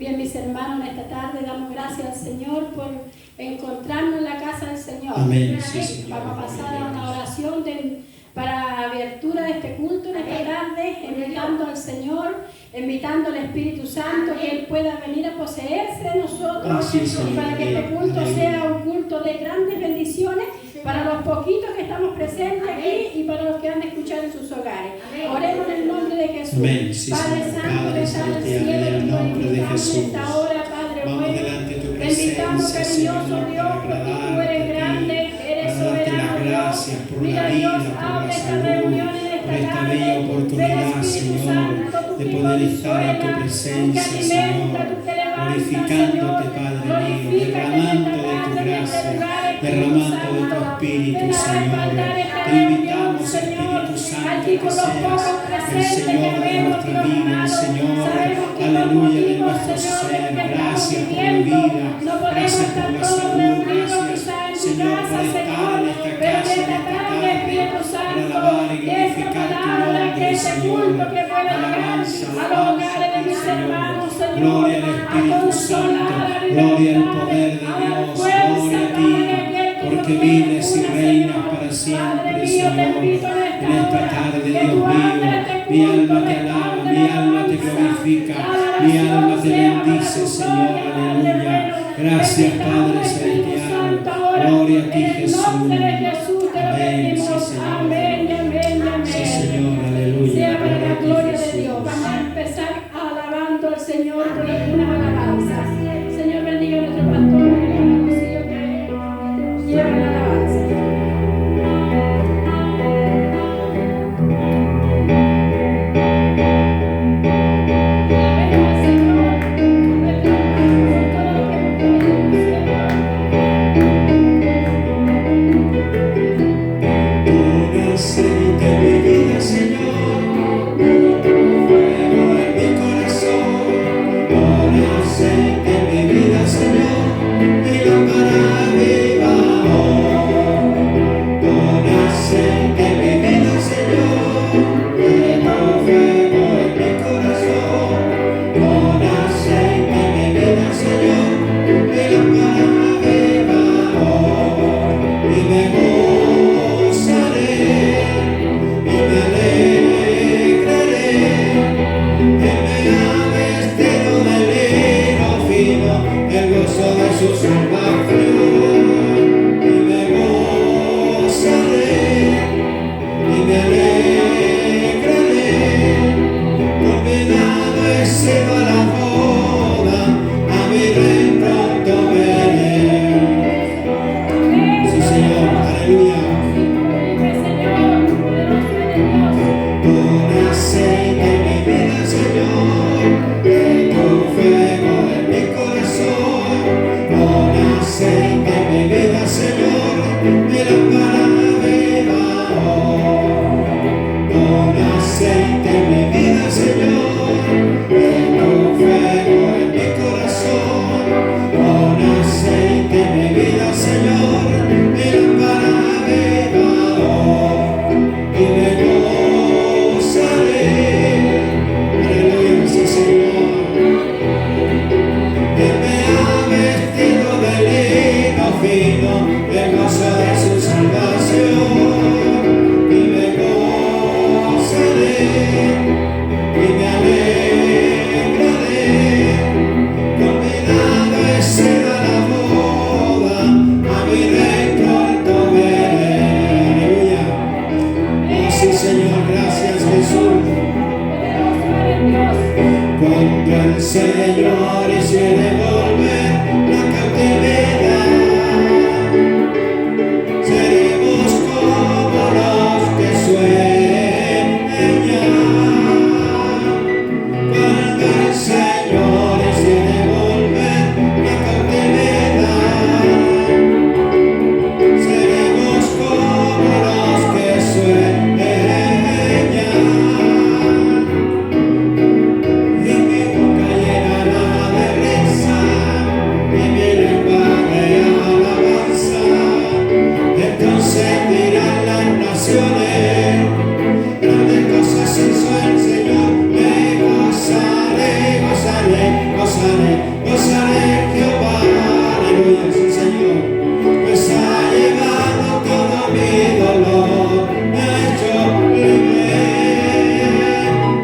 Bien, mis hermanos, en esta tarde damos gracias al Señor por encontrarnos en la casa del Señor. Amén. Sí, Señor. Vamos a pasar a una oración para abertura de este culto en esta tarde, invitando al Señor, invitando al Espíritu Santo que Él pueda venir a poseerse de nosotros, y para que este culto sea un culto de grandes bendiciones para los poquitos que estamos presentes aquí y para los que han de escuchar en sus hogares. Oremos en el nombre de Jesús. Amén. Sí, Padre Señor. Santo, Padre que está en el celestial, cielo, en el te nombre de glorificamos en Jesús. esta hora, Padre Vamos bueno. delante de tu Te invitamos, presencia, cariñoso Señor, Dios, para porque tú agradarte eres a ti, grande, eres para darte soberano, las Dios. gracias por Mira, la Dios, vida, por abre la esta salud, reunión en por esta esta tarde. bella Ven, oportunidad, Espíritu Señor, Santo, tú de que poder estar en tu consuelas, tú que presencia, alimentas, Señor, tú que levantas, glorificándote, Señor. Padre mío, Glorifícate en derramando esta de tu tarde, en este gracia, lugar, Espíritu derramando de tu Santo. Espíritu, Ven a Señor. respaldar esta Te reunión, invitamos, Señor. Espíritu Santo, Aquí que con los pocos seas el presentes que Señor de vemos, nuestra Dios vida, el amado, Señor, sabemos que por aleluya, de motivos, nuestro Señor, de ser. lo que estamos Gracias por la viviendo, vida, no podemos gracias estar por la todos salud, reunidos gracias, quizás en tu Señor, casa, por estar Señor, en esta pero en casa, en esta esta tarde, Espíritu para Santo, alabar y que esta glorificar tu palabra, que nombre, este Señor. culto que pueda llegar Alabanza, a los alabanza hogares a de ti, mis Señor. hermanos, Señor, Gloria al a Espíritu consolar, Santo, a gloria al libertar, poder de a dar Dios, fuerza, gloria a Padre, ti, aquel que porque nos vives y una, reinas Señor. para Padre siempre, mío, te Señor. invito En esta hora, tarde, que Dios tú mío, hables este mi culto, alma te alaba, responde mi la alma te alabanza, glorifica, la mi alma adoración te sea para bendice, tu Señor, gloria, Padre aleluya. bueno. Gracias, Padre Benditamos, Espíritu celestial, Santo, ahora, gloria a ti, en el Jesús. nombre de Jesús te lo Amén, sí, pedimos. Señor. Amén, amén, amén. Sí, Señor, aleluya. Sea para la Gloria a ti, gloria de Jesús. Dios. Vamos a empezar alabando al Señor con algunas alabanzas. Señor, bendiga a nuestro pastor, el hermano Rocío, que lleva la alabanza. Mi boca llenará de risa y mi lengua gozaré, gozaré, gozaré en Jehová. Aleluya, sí, Señor. Pues ha llevado todo mi dolor, me ha hecho libre.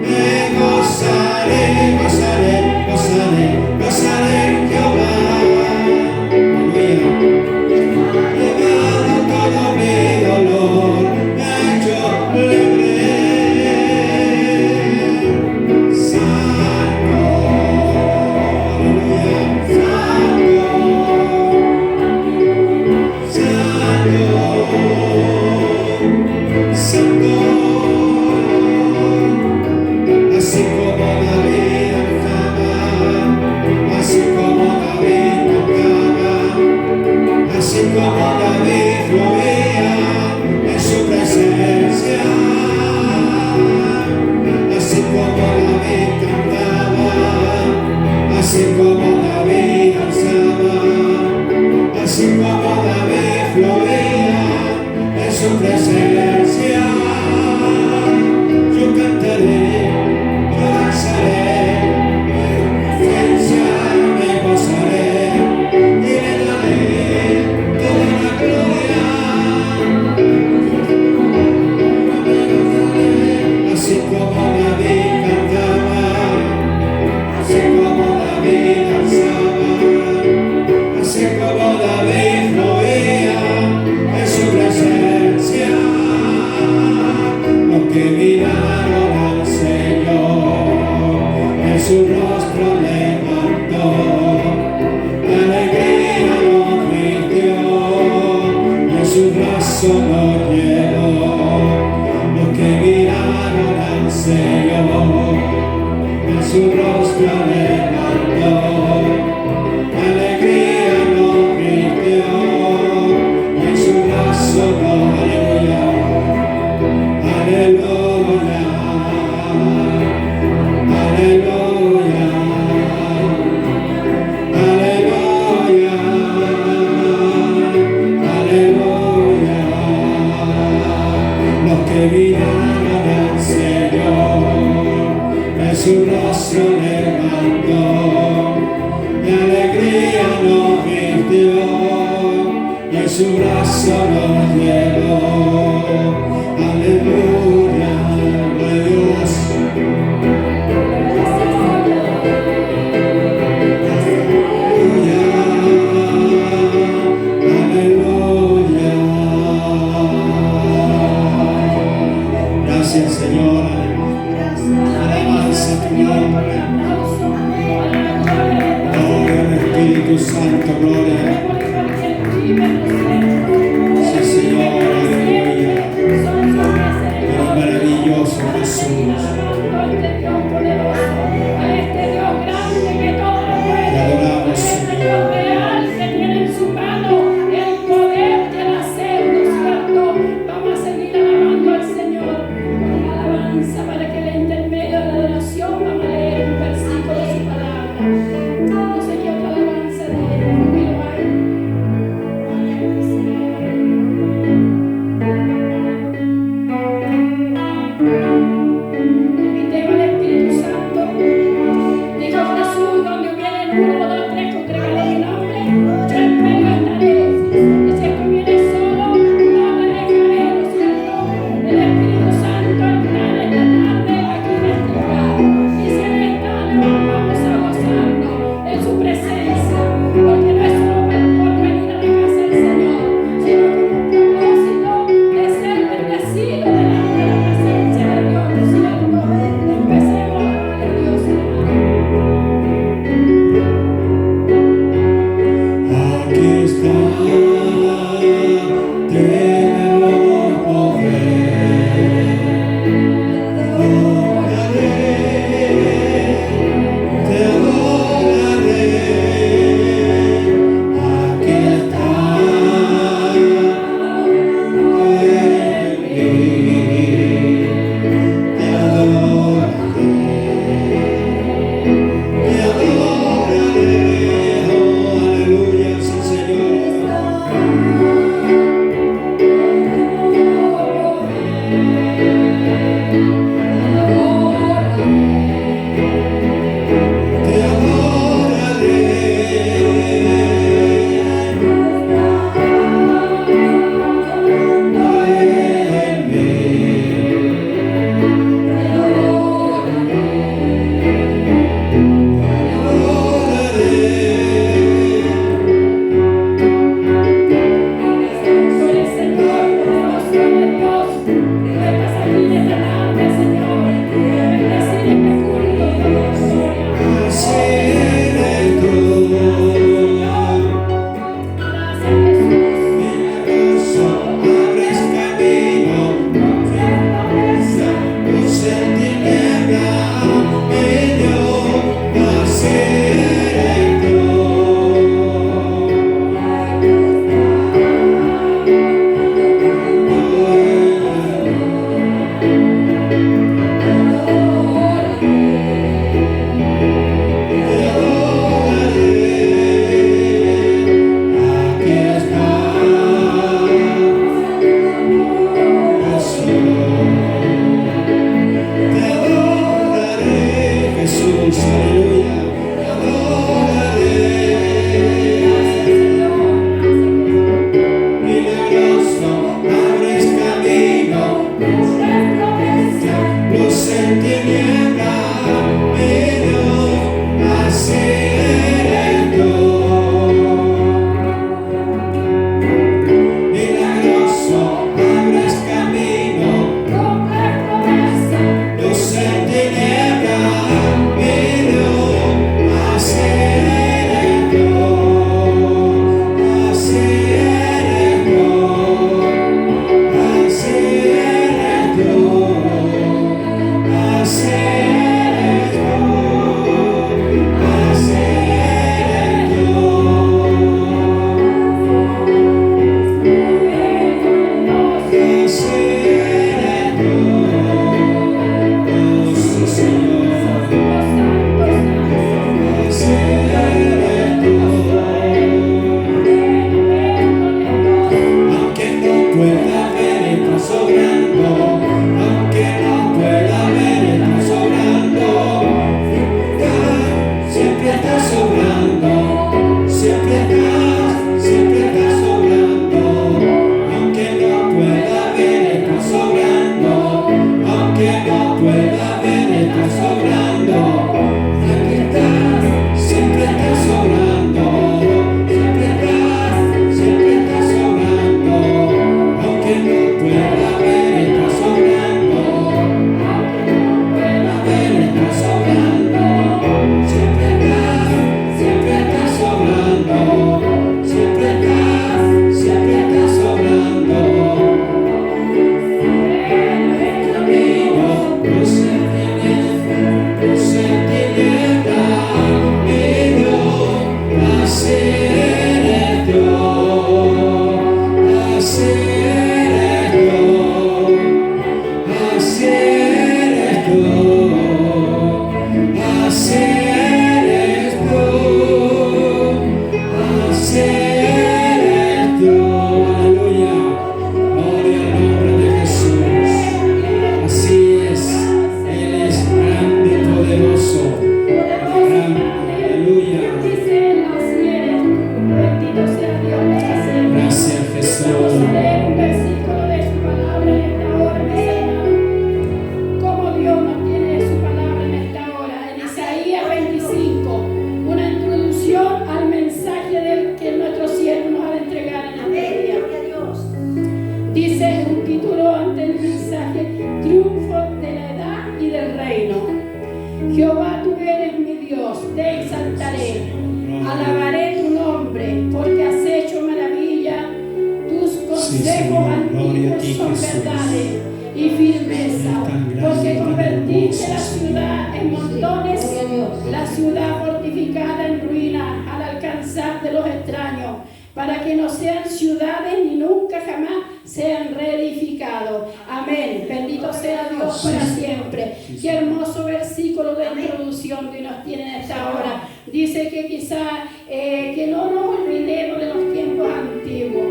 Me gozaré, gozaré, gozaré, gozaré en Jehová. Aleluya. Llevado todo mi dolor, me ha hecho libre. Santo, aleluya, santo, santo, así como David alzaba, así como David tocaba, así como David fluía en su presencia, así como David cantaba, así como David alzaba, así como David fluía en su presencia. Yo cantaré, yo danzaré, en presencia me gozaré y le daré toda la gloria. Así como David cantaba, así como David alzaba, así como David fluía en su presencia. Los que miraron al Señor, en su rostro levantó, alegría lo vistió, en su brazo lo llevó. Los que miraron al Señor, en su rostro levantó, alegría lo vistió, en su brazo lo aleluya, aleluya, aleluya. Jehová, tú eres mi Dios, te exaltaré, alabaré tu nombre, porque has hecho maravilla, tus consejos antiguos son verdades y firmeza, porque convertiste la ciudad en montones, la ciudad fortificada en ruinas al alcanzar de los extraños, para que no sean ciudades ni nunca jamás sean reedificados. Amén. Bendito sea Dios para siempre. Qué hermoso versículo de introducción que nos tiene en esta hora. Dice que quizás que no nos olvidemos de los tiempos antiguos,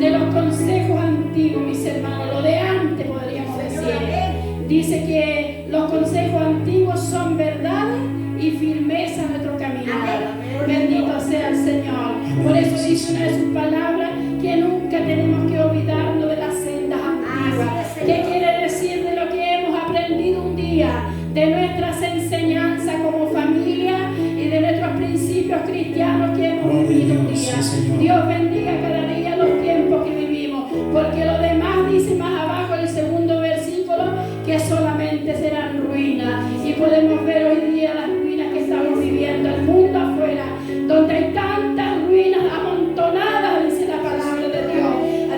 de los consejos antiguos, mis hermanos, lo de antes podríamos decir. Dice que los consejos antiguos son verdades y firmeza en nuestro caminar. Bendito sea el Señor. Por eso dice una de sus palabras que nunca tenemos que olvidarnos de las sendas antiguas. ¿Qué quiere decir de lo que hemos aprendido un día? De nuestras enseñanzas como familia y de nuestros principios cristianos que hemos vivido un día. Dios bendiga cada día los tiempos que vivimos, porque lo demás dice más abajo el segundo versículo que solamente serán ruinas. Y podemos ver hoy día las ruinas que estamos viviendo, el mundo afuera, donde hay tantas ruinas amontonadas, dice la palabra de Dios.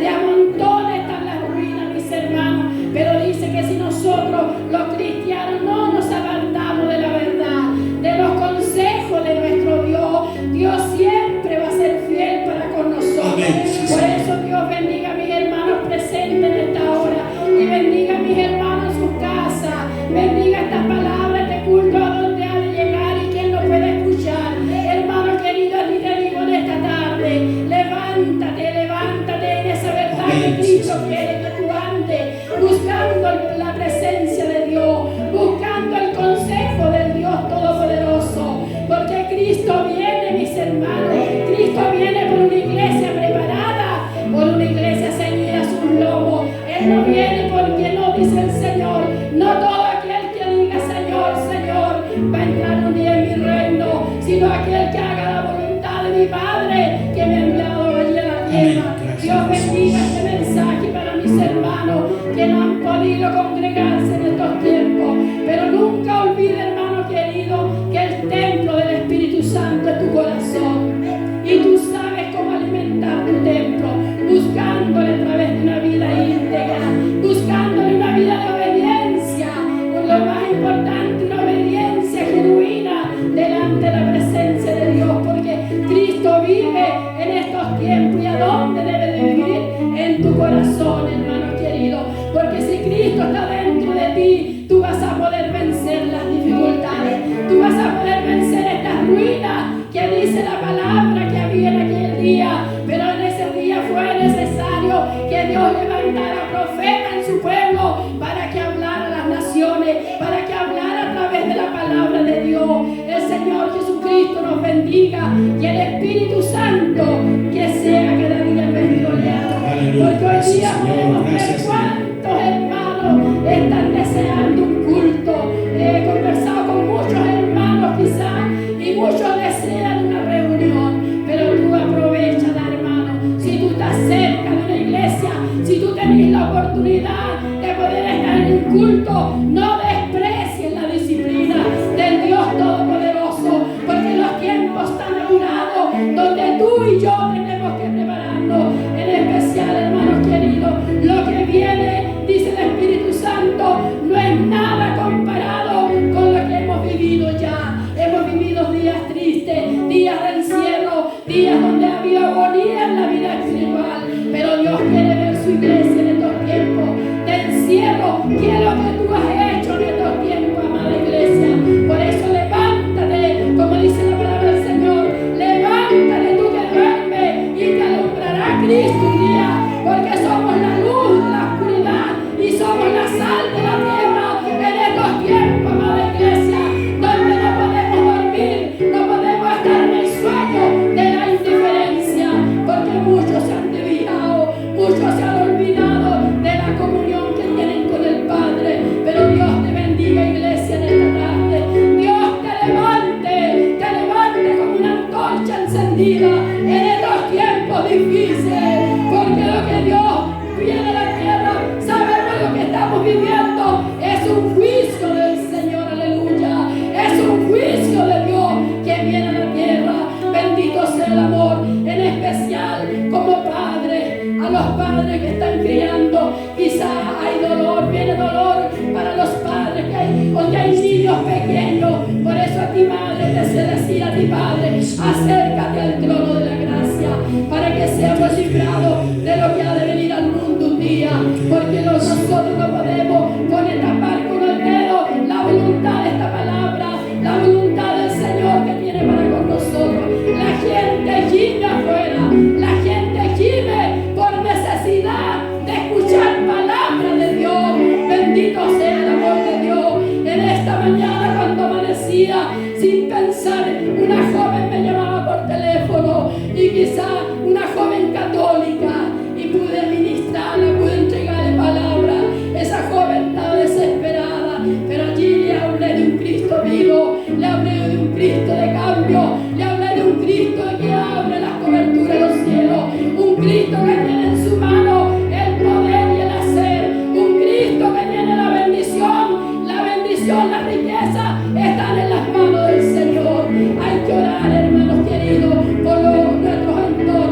Bendito aquel que haga la voluntad de mi Padre que me ha enviado allí a la tierra. Dios bendiga este mensaje para mis hermanos que no han podido congregarse en estos tiempos. Pero nunca olvide, hermano querido, que el templo del Espíritu Santo es tu corazón. Y tú sabes cómo alimentar tu templo, buscándole a través de una vida íntegra, buscándole una vida de obediencia. Lo más importante, una obediencia genuina delante de la presencia de Dios, porque Cristo vive en estos tiempos. ¿Y a dónde debe de vivir? En tu corazón, hermano querido, porque si Cristo está dentro de ti, tú vas a poder vencer las dificultades, tú vas a poder vencer estas ruinas que dice la palabra que había en aquel día. Pero en ese día fue necesario que Dios levantara profeta en su pueblo para que hablara a las naciones, para que hablara a través de la palabra de Dios. El Señor Jesucristo nos bendiga y el Espíritu Santo que sea cada día nuestro aliado. Porque hoy día podemos ver cuántos hermanos están deseando un culto. He conversado con muchos hermanos quizás y muchos desean una reunión, pero tú aprovecha, hermano. Si tú estás cerca de una iglesia, si tú tenés la oportunidad de poder estar en un culto, no desprecies la disciplina del Dios Todopoderoso, porque los tiempos están apurados donde tú y yo tenemos que prepararnos. En especial, hermanos queridos, lo que viene, dice el Espíritu Santo, no es nada comparado con lo que hemos vivido ya. Hemos vivido días tristes, días de encierro, días donde había agonía en la vida espiritual, pero Dios quiere ver su iglesia en estos tiempos de encierro. Quiero que tú has hecho en estos tiempos, amada iglesia. Por eso levántate, como dice la palabra del Señor, levántate tú que duermes y te alumbrará Cristo un día, porque somos la luz de la oscuridad y somos la sal de la tierra en estos tiempos, amada iglesia, donde no podemos dormir, no podemos estar en el sueño de la indiferencia, porque muchos se han desviado, muchos se han olvidado de la comunión que tienen con el Padre. Pero Dios te bendiga, iglesia, en esta tarde. Dios te levante como una antorcha encendida en estos tiempos difíciles, porque lo que Dios viene a la tierra, sabemos lo que estamos viviendo, es un juicio del Señor, aleluya, es un juicio de Dios que viene a la tierra. Bendito sea el amor, en especial como padre, a los padres que están criando. Quizá hay dolor, viene dolor para los padres donde hay niños pequeños. Por eso a ti, madre, te sé decir a ti, padre, acércate al trono de la gracia para que seamos librados de lo que ha de venir al mundo un día, porque nosotros no podemos poner tapar con el dedo la voluntad de esta palabra, la voluntad del Señor que tiene para con nosotros. La gente gime afuera, la gente gime por necesidad de escuchar palabra de Dios. Bendito sea el amor de Dios. En esta mañana, cuando amanecía, sin pensar, una joven me llamaba por teléfono, y quizá una joven católica, y pude ministrarle, pude entregarle palabra. Esa joven estaba desesperada, pero allí le hablé de un Cristo vivo, le hablé de un Cristo de cambio, le hablé de un Cristo que abre las coberturas de los cielos, un Cristo que tiene en su mano el poder y el hacer, un Cristo que tiene la bendición, la riqueza están en las manos del Señor. Hay que orar, hermanos queridos, por nuestros entornos.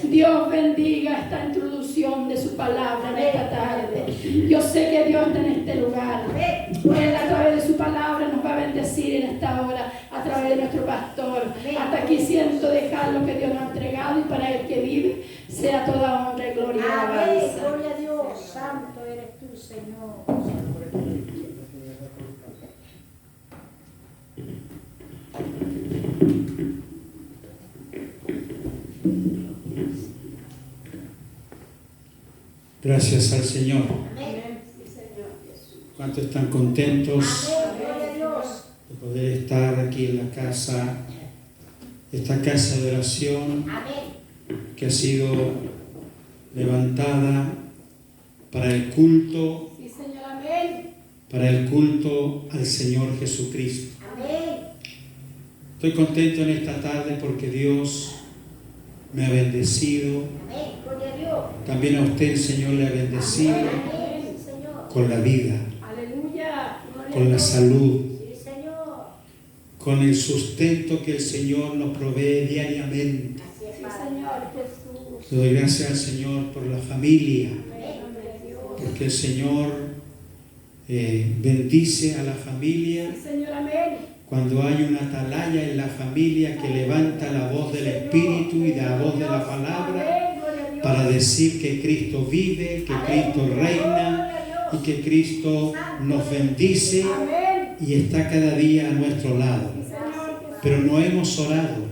Dios bendiga esta introducción de su palabra en esta tarde. Yo sé que Dios está en este lugar. Él a través de su palabra nos va a bendecir en esta hora, a través de nuestro pastor. Hasta aquí siento dejar lo que Dios nos ha entregado y para el que vive sea toda honra y gloria y alabanza. Gloria a Dios, santo eres tú, Señor. Gracias al Señor. Amén. ¿Cuántos están contentos Amén. Gloria a Dios. de poder estar aquí en la casa, esta casa de oración Amén. que ha sido levantada para el culto, Sí, Señor, amén. para el culto al Señor Jesucristo? Amén. Estoy contento en esta tarde porque Dios me ha bendecido. Amén. Gloria a Dios. También a usted el Señor le ha bendecido Amén, Señor. con la vida, Aleluya. Gloria con a la Dios. salud, Sí, Señor. con el sustento que el Señor nos provee diariamente. Así es, Sí, Padre. Señor Jesús. Le doy gracias al Señor por la familia, En nombre de Dios. porque el Señor bendice a la familia Sí, Señor, amén. cuando hay una atalaya en la familia que levanta la voz del Espíritu y la voz de la palabra para decir que Cristo vive, que Cristo reina y que Cristo nos bendice y está cada día a nuestro lado. Pero no hemos orado.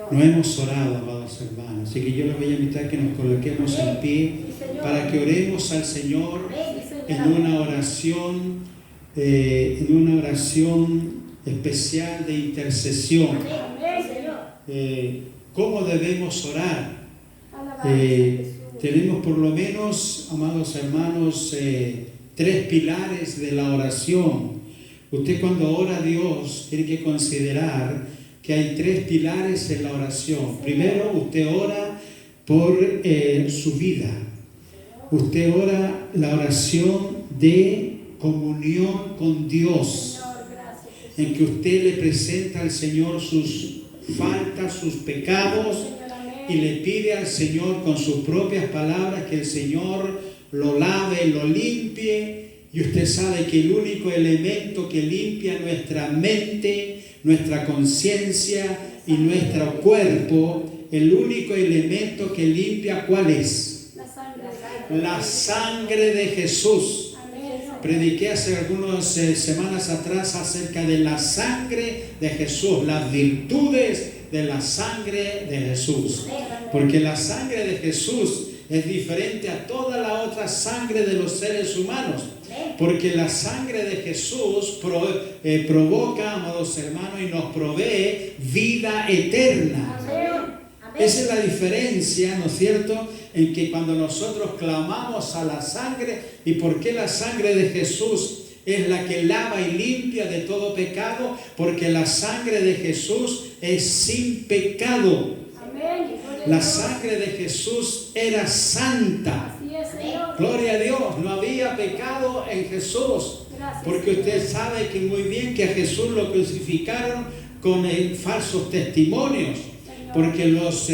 No hemos orado, amados hermanos. Así que yo les voy a invitar a que nos coloquemos en pie para que oremos al Señor en una oración especial de intercesión. ¿Cómo debemos orar? Tenemos por lo menos, amados hermanos, 3 pilares de la oración. Usted cuando ora a Dios tiene que considerar que hay 3 pilares en la oración. Primero, usted ora por su vida. Usted ora la oración de comunión con Dios, en que usted le presenta al Señor sus faltas, sus pecados, y le pide al Señor con sus propias palabras que el Señor lo lave, lo limpie. Y usted sabe que el único elemento que limpia nuestra mente, nuestra conciencia y nuestro cuerpo, el único elemento que limpia, ¿cuál es? La sangre de Jesús. Prediqué hace algunas semanas atrás acerca de la sangre de Jesús, las virtudes de la sangre de Jesús. Porque la sangre de Jesús es diferente a toda la otra sangre de los seres humanos. Porque la sangre de Jesús provoca, amados hermanos, y nos provee vida eterna. Esa es la diferencia, ¿no es cierto?, en que cuando nosotros clamamos a la sangre, ¿y por qué la sangre de Jesús es la que lava y limpia de todo pecado? Porque la sangre de Jesús es sin pecado. La sangre de Jesús era santa. Gloria a Dios, no había pecado en Jesús. Porque usted sabe que muy bien que a Jesús lo crucificaron con falsos testimonios. Porque los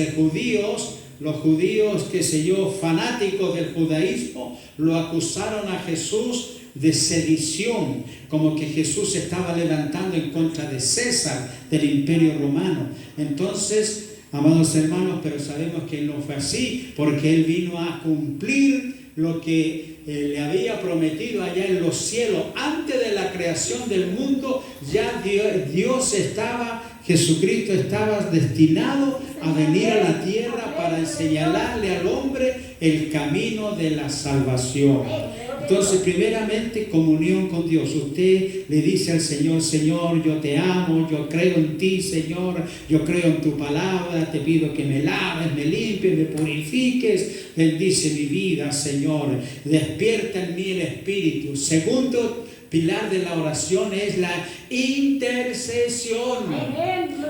judíos, qué sé yo, fanáticos del judaísmo, lo acusaron a Jesús de sedición, como que Jesús se estaba levantando en contra de César, del Imperio Romano. Entonces, amados hermanos, pero sabemos que no fue así, porque Él vino a cumplir lo que le había prometido allá en los cielos. Antes de la creación del mundo, ya Jesucristo estaba destinado a venir a la tierra para señalarle al hombre el camino de la salvación. Entonces, primeramente, comunión con Dios. Usted le dice al Señor: Señor, yo te amo, yo creo en ti, Señor, yo creo en tu palabra, te pido que me laves, me limpies, me purifiques, bendice mi vida, Señor, despierta en mí el Espíritu. Segundo pilar de la oración es la intercesión.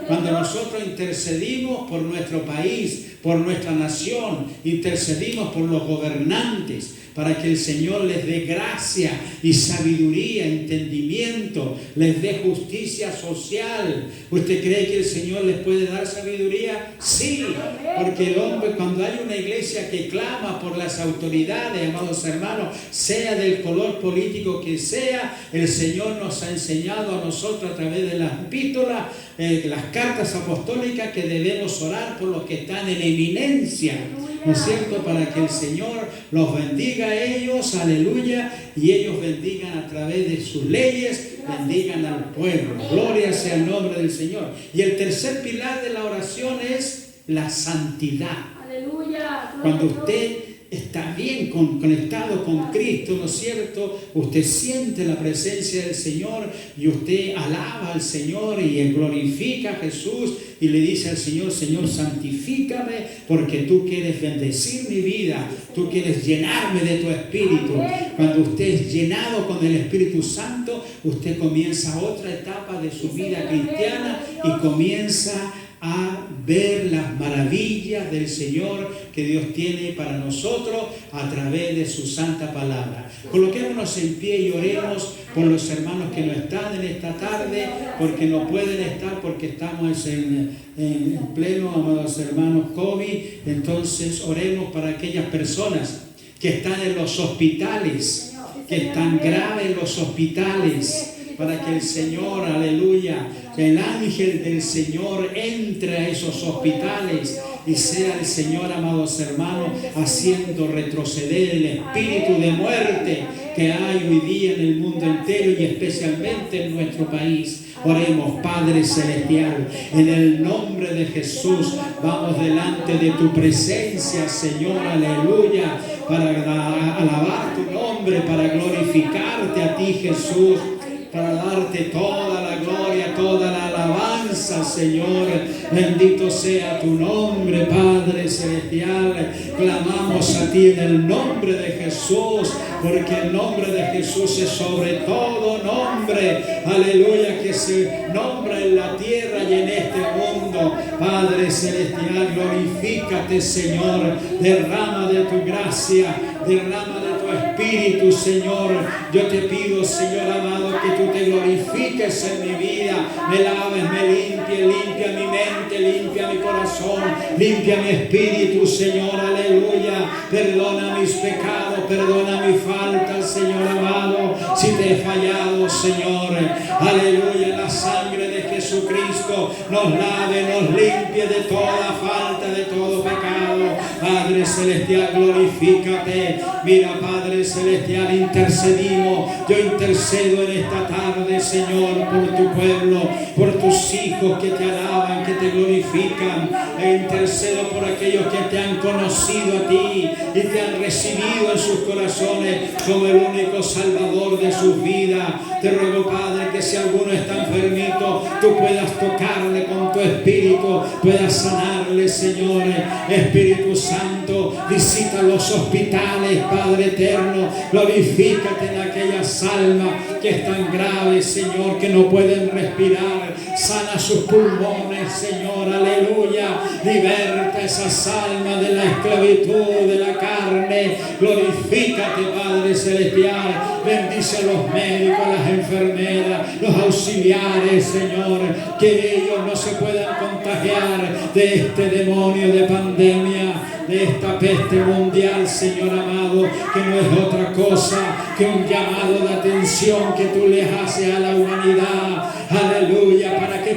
Cuando nosotros intercedimos por nuestro país, por nuestra nación, intercedimos por los gobernantes, para que el Señor les dé gracia y sabiduría, entendimiento, les dé justicia social. ¿Usted cree que el Señor les puede dar sabiduría? Sí, porque el hombre, cuando hay una iglesia que clama por las autoridades, amados hermanos, sea del color político que sea, el Señor nos ha enseñado a nosotros a través de las epístolas, las cartas apostólicas, que debemos orar por los que están en eminencia, ¿no es cierto?, para que el Señor los bendiga a ellos, aleluya, y ellos bendigan a través de sus leyes, bendigan al pueblo. Gloria sea el nombre del Señor. Y el tercer pilar de la oración es la santidad. Aleluya. Cuando usted está bien conectado con Cristo, ¿no es cierto?, usted siente la presencia del Señor y usted alaba al Señor y glorifica a Jesús y le dice al Señor: Señor, santifícame, porque tú quieres bendecir mi vida, tú quieres llenarme de tu Espíritu. Cuando usted es llenado con el Espíritu Santo, usted comienza otra etapa de su vida cristiana y comienza a ver las maravillas del Señor que Dios tiene para nosotros a través de su santa palabra. Coloquémonos en pie y oremos por los hermanos que no están en esta tarde, porque no pueden estar, porque estamos en pleno, amados hermanos, COVID. Entonces oremos para aquellas personas que están en los hospitales, que están graves en los hospitales, para que el Señor, aleluya, el ángel del Señor entre a esos hospitales y sea el Señor, amados hermanos, haciendo retroceder el espíritu de muerte que hay hoy día en el mundo entero y especialmente en nuestro país. Oremos, Padre Celestial, en el nombre de Jesús, vamos delante de tu presencia, Señor, aleluya, para alabar tu nombre, para glorificarte a ti, Jesús, para darte toda la gloria, toda la alabanza, Señor. Bendito sea tu nombre, Padre Celestial. Clamamos a ti en el nombre de Jesús, porque el nombre de Jesús es sobre todo nombre, aleluya, que se nombra en la tierra y en este mundo. Padre Celestial, glorifícate, Señor. Derrama de tu gracia, derrama de tu Espíritu, Señor. Yo te pido, Señor amado, que tú te glorifiques en mi vida, me laves, me limpies, limpia mi mente, limpia mi corazón, limpia mi espíritu, Señor, aleluya. Perdona mis pecados, perdona mis faltas, Señor amado, si te he fallado, Señor, aleluya. La sangre de Jesucristo nos lave, nos limpie de toda falta, de todo pecado. Padre Celestial, glorifícate. Mira, Padre Celestial, intercedimos. Yo intercedo en esta tarde, Señor, por tu pueblo, por tus hijos que te alaban, que te glorifican. E intercedo por aquellos que te han conocido a ti y te han recibido en sus corazones como el único Salvador de sus vidas. Te ruego, Padre, que si alguno está enfermito, tú puedas tocarle con tu espíritu, puedas sanarle, Señor. Espíritu Santo, visita los hospitales, Padre eterno. Glorifícate en aquellas almas que están graves, Señor, que no pueden respirar. Sana sus pulmones, Señor, aleluya. Liberta esas almas de la esclavitud, de la carne. Glorifícate, Padre Celestial. Bendice a los médicos, a las enfermeras, los auxiliares, Señor, que ellos no se puedan contagiar de este demonio de pandemia, de esta peste mundial, Señor amado, que no es otra cosa que un llamado de atención que tú les haces a la humanidad, aleluya, para que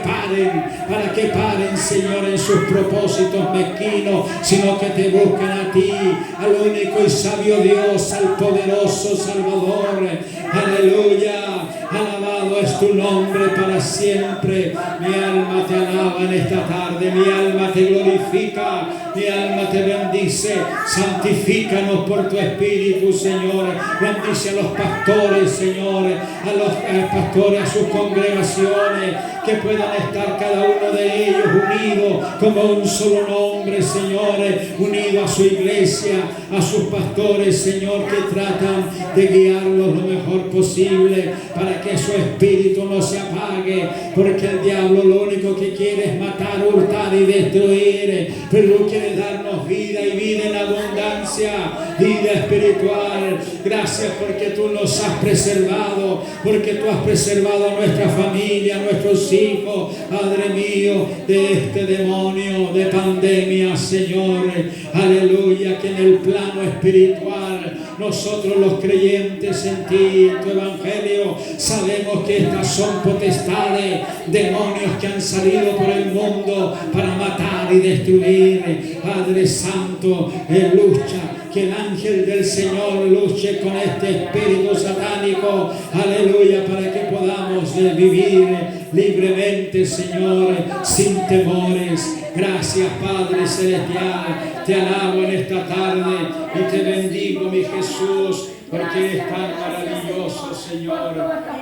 paren, Señor, en sus propósitos mezquinos, sino que te busquen a ti, al único y sabio Dios, al poderoso Salvador, aleluya. Alabado es tu nombre para siempre. Mi alma te alaba en esta tarde, mi alma te glorifica, mi alma te bendice. Santifícanos por tu Espíritu, Señor. Bendice a los pastores, Señor, a los pastores, a sus congregaciones, que puedan estar cada uno de ellos unidos como un solo nombre, Señor, unido a su iglesia, a sus pastores, Señor, que tratan de guiarlos lo mejor posible para que su espíritu no se apague, porque el diablo lo único que quiere es matar, hurtar y destruir, pero tú quieres darnos vida y vida en abundancia, vida espiritual. Gracias porque tú nos has preservado, porque tú has preservado a nuestra familia, a nuestros hijos, Padre mío, de este demonio de pandemia, Señor, aleluya, que en el plano espiritual nosotros los creyentes en ti, en tu evangelio, sabemos que estas son potestades, demonios que han salido por el mundo para matar y destruir. Padre Santo, lucha, que el ángel del Señor luche con este espíritu satánico, aleluya, para que podamos vivir libremente, Señor, sin temores. Gracias, Padre Celestial, te alabo en esta tarde y te bendigo, mi Jesús, porque eres tan maravilloso, Señor,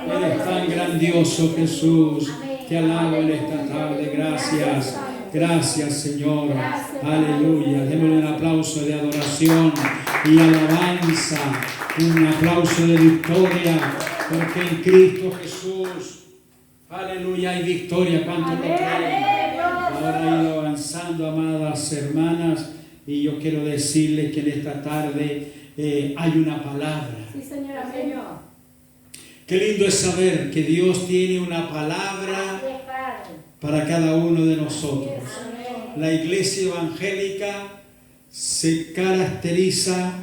eres tan grandioso, Jesús. Te alabo en esta tarde, gracias. Gracias, Señor. Aleluya. Démosle un aplauso de adoración y alabanza. Un aplauso de victoria. Porque en Cristo Jesús, aleluya, hay victoria. ¿Cuántos lo creen? Ahora he ido avanzando, amadas hermanas. Y yo quiero decirles que en esta tarde hay una palabra. Sí, Señor, Señor. Qué lindo es saber que Dios tiene una palabra para cada uno de nosotros. La iglesia evangélica se caracteriza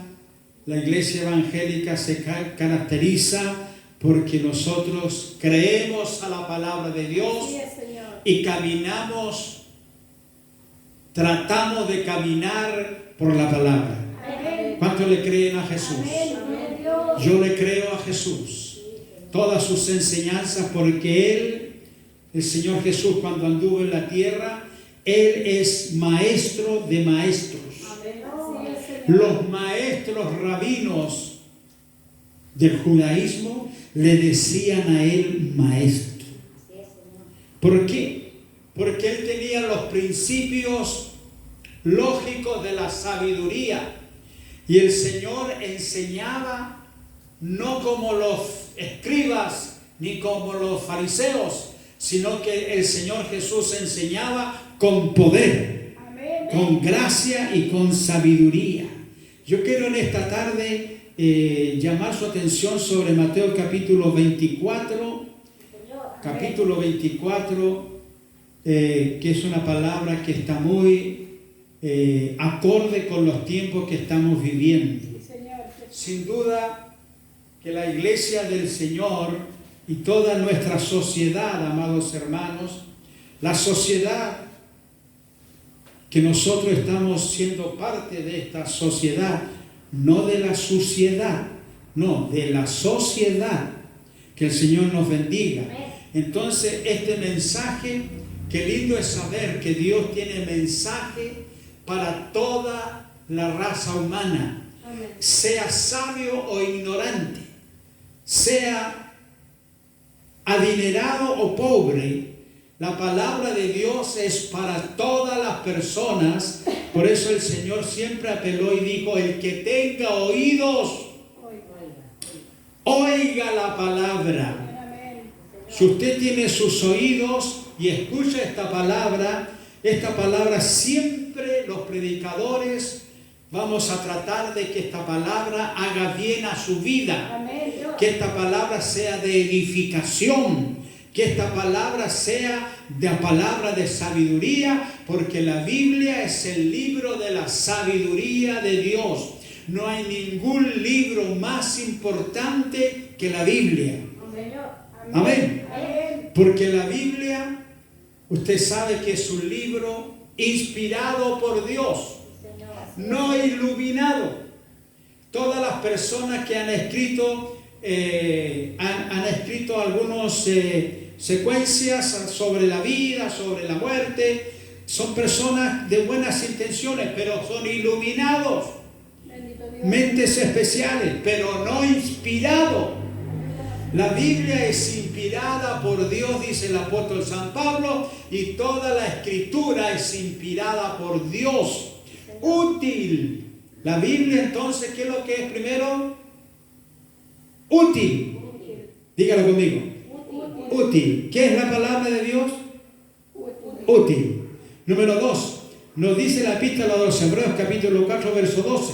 porque nosotros creemos a la palabra de Dios Así es, Señor. y caminamos, tratamos de caminar por la palabra. Amén. ¿Cuántos le creen a Jesús? Amén. Gloria a Dios. Yo le creo a Jesús, todas sus enseñanzas, porque Él, el Señor Jesús, cuando anduvo en la tierra, Él es maestro de maestros. Así es, Señor. Los maestros rabinos del judaísmo le decían a Él maestro. Así es, Señor. ¿Por qué? Porque Él tenía los principios lógicos de la sabiduría. Y el Señor enseñaba no como los escribas ni como los fariseos, sino que el Señor Jesús enseñaba con poder, Amén. con gracia y con sabiduría. Yo quiero en esta tarde llamar su atención sobre Mateo capítulo 24, Señor. capítulo 24, que es una palabra que está muy acorde con los tiempos que estamos viviendo. Sí, Señor. Sin duda que la iglesia del Señor y toda nuestra sociedad, amados hermanos, la sociedad que nosotros estamos siendo parte de esta sociedad, no de la suciedad, no, de la sociedad, que el Señor nos bendiga. Entonces, este mensaje, qué lindo es saber que Dios tiene mensaje para toda la raza humana, Amén. sea sabio o ignorante, sea adinerado o pobre. La palabra de Dios es para todas las personas. Por eso el Señor siempre apeló y dijo: el que tenga oídos, oiga la palabra. Amén. Si usted tiene sus oídos y escucha esta palabra siempre los predicadores vamos a tratar de que esta palabra haga bien a su vida, Amén. que esta palabra sea de edificación, que esta palabra sea de palabra de sabiduría, porque la Biblia es el libro de la sabiduría de Dios. No hay ningún libro más importante que la Biblia. Señor. Amén. Amén. Porque la Biblia, usted sabe que es un libro inspirado por Dios, Señor. no iluminado. Todas las personas que han escrito, han escrito algunas secuencias sobre la vida, sobre la muerte, son personas de buenas intenciones, pero son iluminados, Bendito Dios. mentes especiales, pero no inspirados. La Biblia es inspirada por Dios, dice el apóstol San Pablo, y toda la escritura es inspirada por Dios. Útil. La Biblia entonces, ¿qué es lo que es primero? Útil. Dígalo conmigo. Útil. ¿Qué es la palabra de Dios? Útil. Número 2. Nos dice la epístola de los Hebreos capítulo 4 verso 12.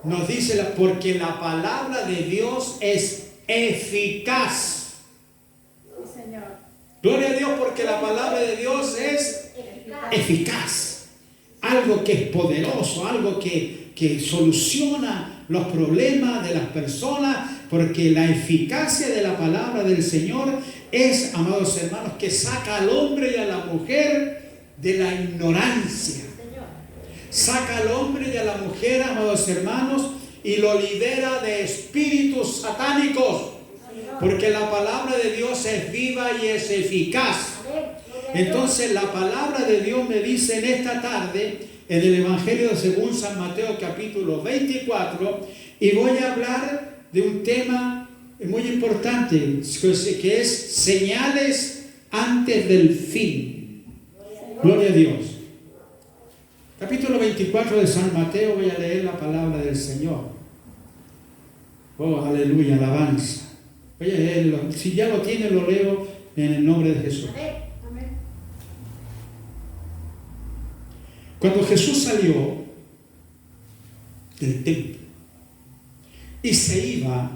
Nos dice porque la palabra de Dios es eficaz. Sí, Señor. Gloria a Dios, porque la palabra de Dios es eficaz. Algo que es poderoso, algo que soluciona los problemas de las personas, porque la eficacia de la palabra del Señor es, amados hermanos, que saca al hombre y a la mujer de la ignorancia. Saca al hombre y a la mujer, amados hermanos, y lo libera de espíritus satánicos, porque la palabra de Dios es viva y es eficaz. Entonces la palabra de Dios me dice en esta tarde, en el Evangelio según San Mateo capítulo 24, y voy a hablar de un tema muy importante, que es señales antes del fin. Gloria a Dios. Capítulo 24 de San Mateo, voy a leer la palabra del Señor. Oh, aleluya, alabanza. Voy a leerlo. Si ya lo tiene, lo leo en el nombre de Jesús. Amén. Cuando Jesús salió del templo y se iba,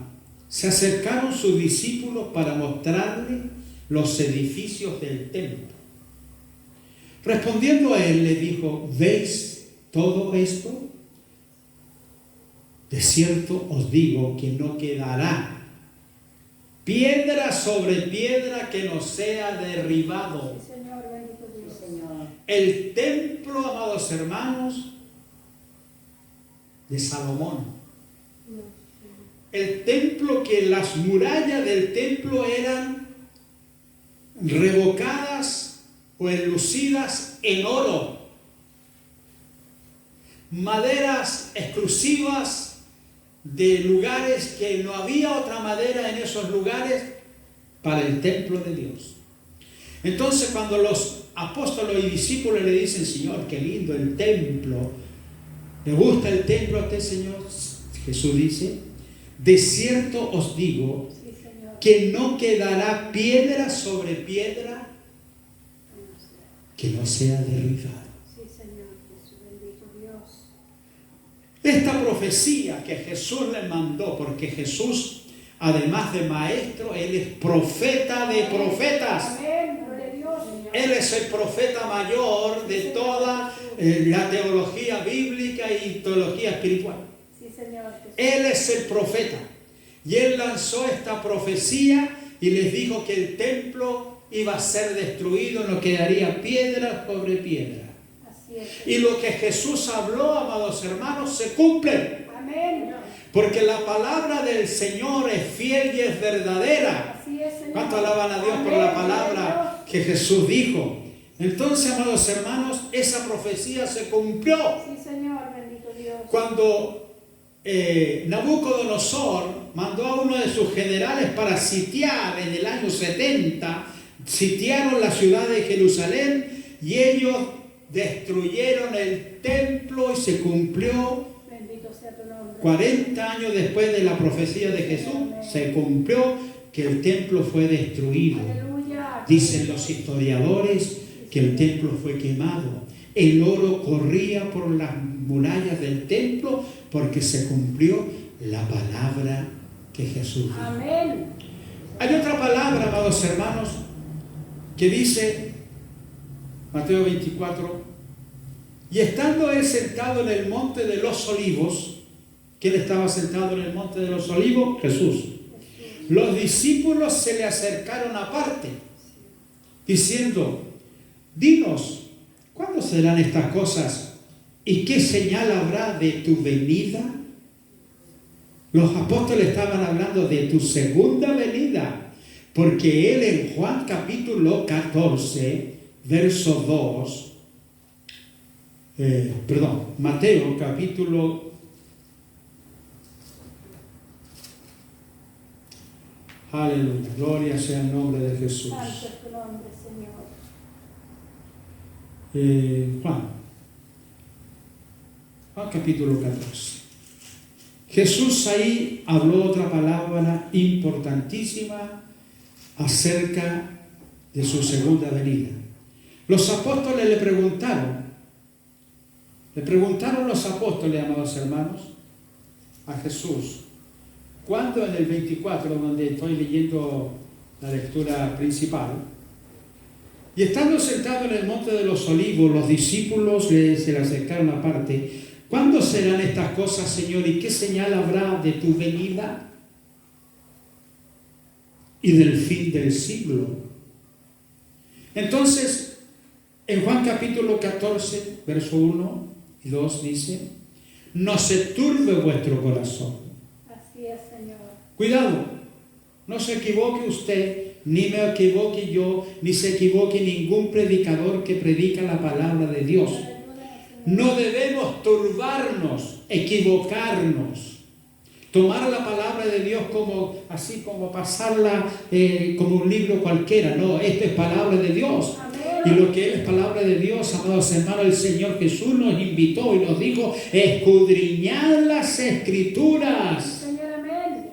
se acercaron sus discípulos para mostrarle los edificios del templo. Respondiendo a él, le dijo: ¿veis todo esto? De cierto os digo que no quedará piedra sobre piedra que no sea derribado. Sí, Señor, bendito Dios. Sí, Señor. El templo, amados hermanos, de Salomón. El templo, que las murallas del templo eran revocadas o enlucidas en oro, maderas exclusivas de lugares que no había otra madera en esos lugares para el templo de Dios. Entonces, cuando los apóstoles y discípulos le dicen: Señor, qué lindo el templo, ¿le gusta el templo a usted, Señor? Jesús dice: de cierto os digo Sí, Señor. que no quedará piedra sobre piedra que no sea derribada. Sí, Señor, Jesús, bendito Dios. Esta profecía que Jesús le mandó, porque Jesús, además de maestro, Él es profeta de profetas. Amén, gloria a Dios. Él es el profeta mayor de toda la teología bíblica y teología espiritual. Sí, Señor, Jesús. Él es el profeta. Y Él lanzó esta profecía y les dijo que el templo iba a ser destruido, no quedaría piedra sobre piedra. Así es. Y lo que Jesús habló, amados hermanos, se cumple. Amén. Porque la palabra del Señor es fiel y es verdadera. Así es, Señor. ¿Cuánto alaban a Dios por Amén, la gloria a palabra que Jesús dijo? Entonces, amados hermanos, esa profecía se cumplió. Sí, Señor, bendito Dios. Cuando Nabucodonosor mandó a uno de sus generales para sitiar en el año 70, sitiaron la ciudad de Jerusalén y ellos destruyeron el templo y se cumplió Bendito sea tu nombre. 40 años después de la profecía de Jesús, se cumplió que el templo fue destruido. Aleluya. Dicen los historiadores que el templo fue quemado. El oro corría por las murallas del templo porque se cumplió la palabra que Jesús dijo. Amén. Hay otra palabra, amados hermanos, que dice, Mateo 24, y estando él sentado en el monte de los olivos, ¿quién estaba sentado en el monte de los olivos? Jesús. Los discípulos se le acercaron aparte, diciendo: dinos, ¿cuándo serán estas cosas? ¿Y qué señal habrá de tu venida? Los apóstoles estaban hablando de tu segunda venida, porque él en Juan capítulo 14, verso 2, Mateo capítulo, aleluya, gloria sea el nombre de Jesús. Santo es tu nombre, Señor. Juan capítulo 14. Jesús ahí habló otra palabra importantísima acerca de su segunda venida. Los apóstoles le preguntaron los apóstoles, amados hermanos, a Jesús, ¿cuándo? En el 24, donde estoy leyendo la lectura principal. Y estando sentado en el monte de los olivos, los discípulos se le acercaron aparte. ¿Cuándo serán estas cosas, Señor? ¿Y qué señal habrá de tu venida y del fin del siglo? Entonces, en Juan capítulo 14, verso 1 y 2 dice: no se turbe vuestro corazón. Así es, Señor. Cuidado, no se equivoque usted, ni me equivoque yo, ni se equivoque ningún predicador que predica la palabra de Dios. No debemos turbarnos, equivocarnos, tomar la palabra de Dios como así, como pasarla como un libro cualquiera. No, esto es palabra de Dios. Amén. Y lo que es palabra de Dios, amados hermanos, el Señor Jesús nos invitó y nos dijo: escudriñad las Escrituras, Señor, amén.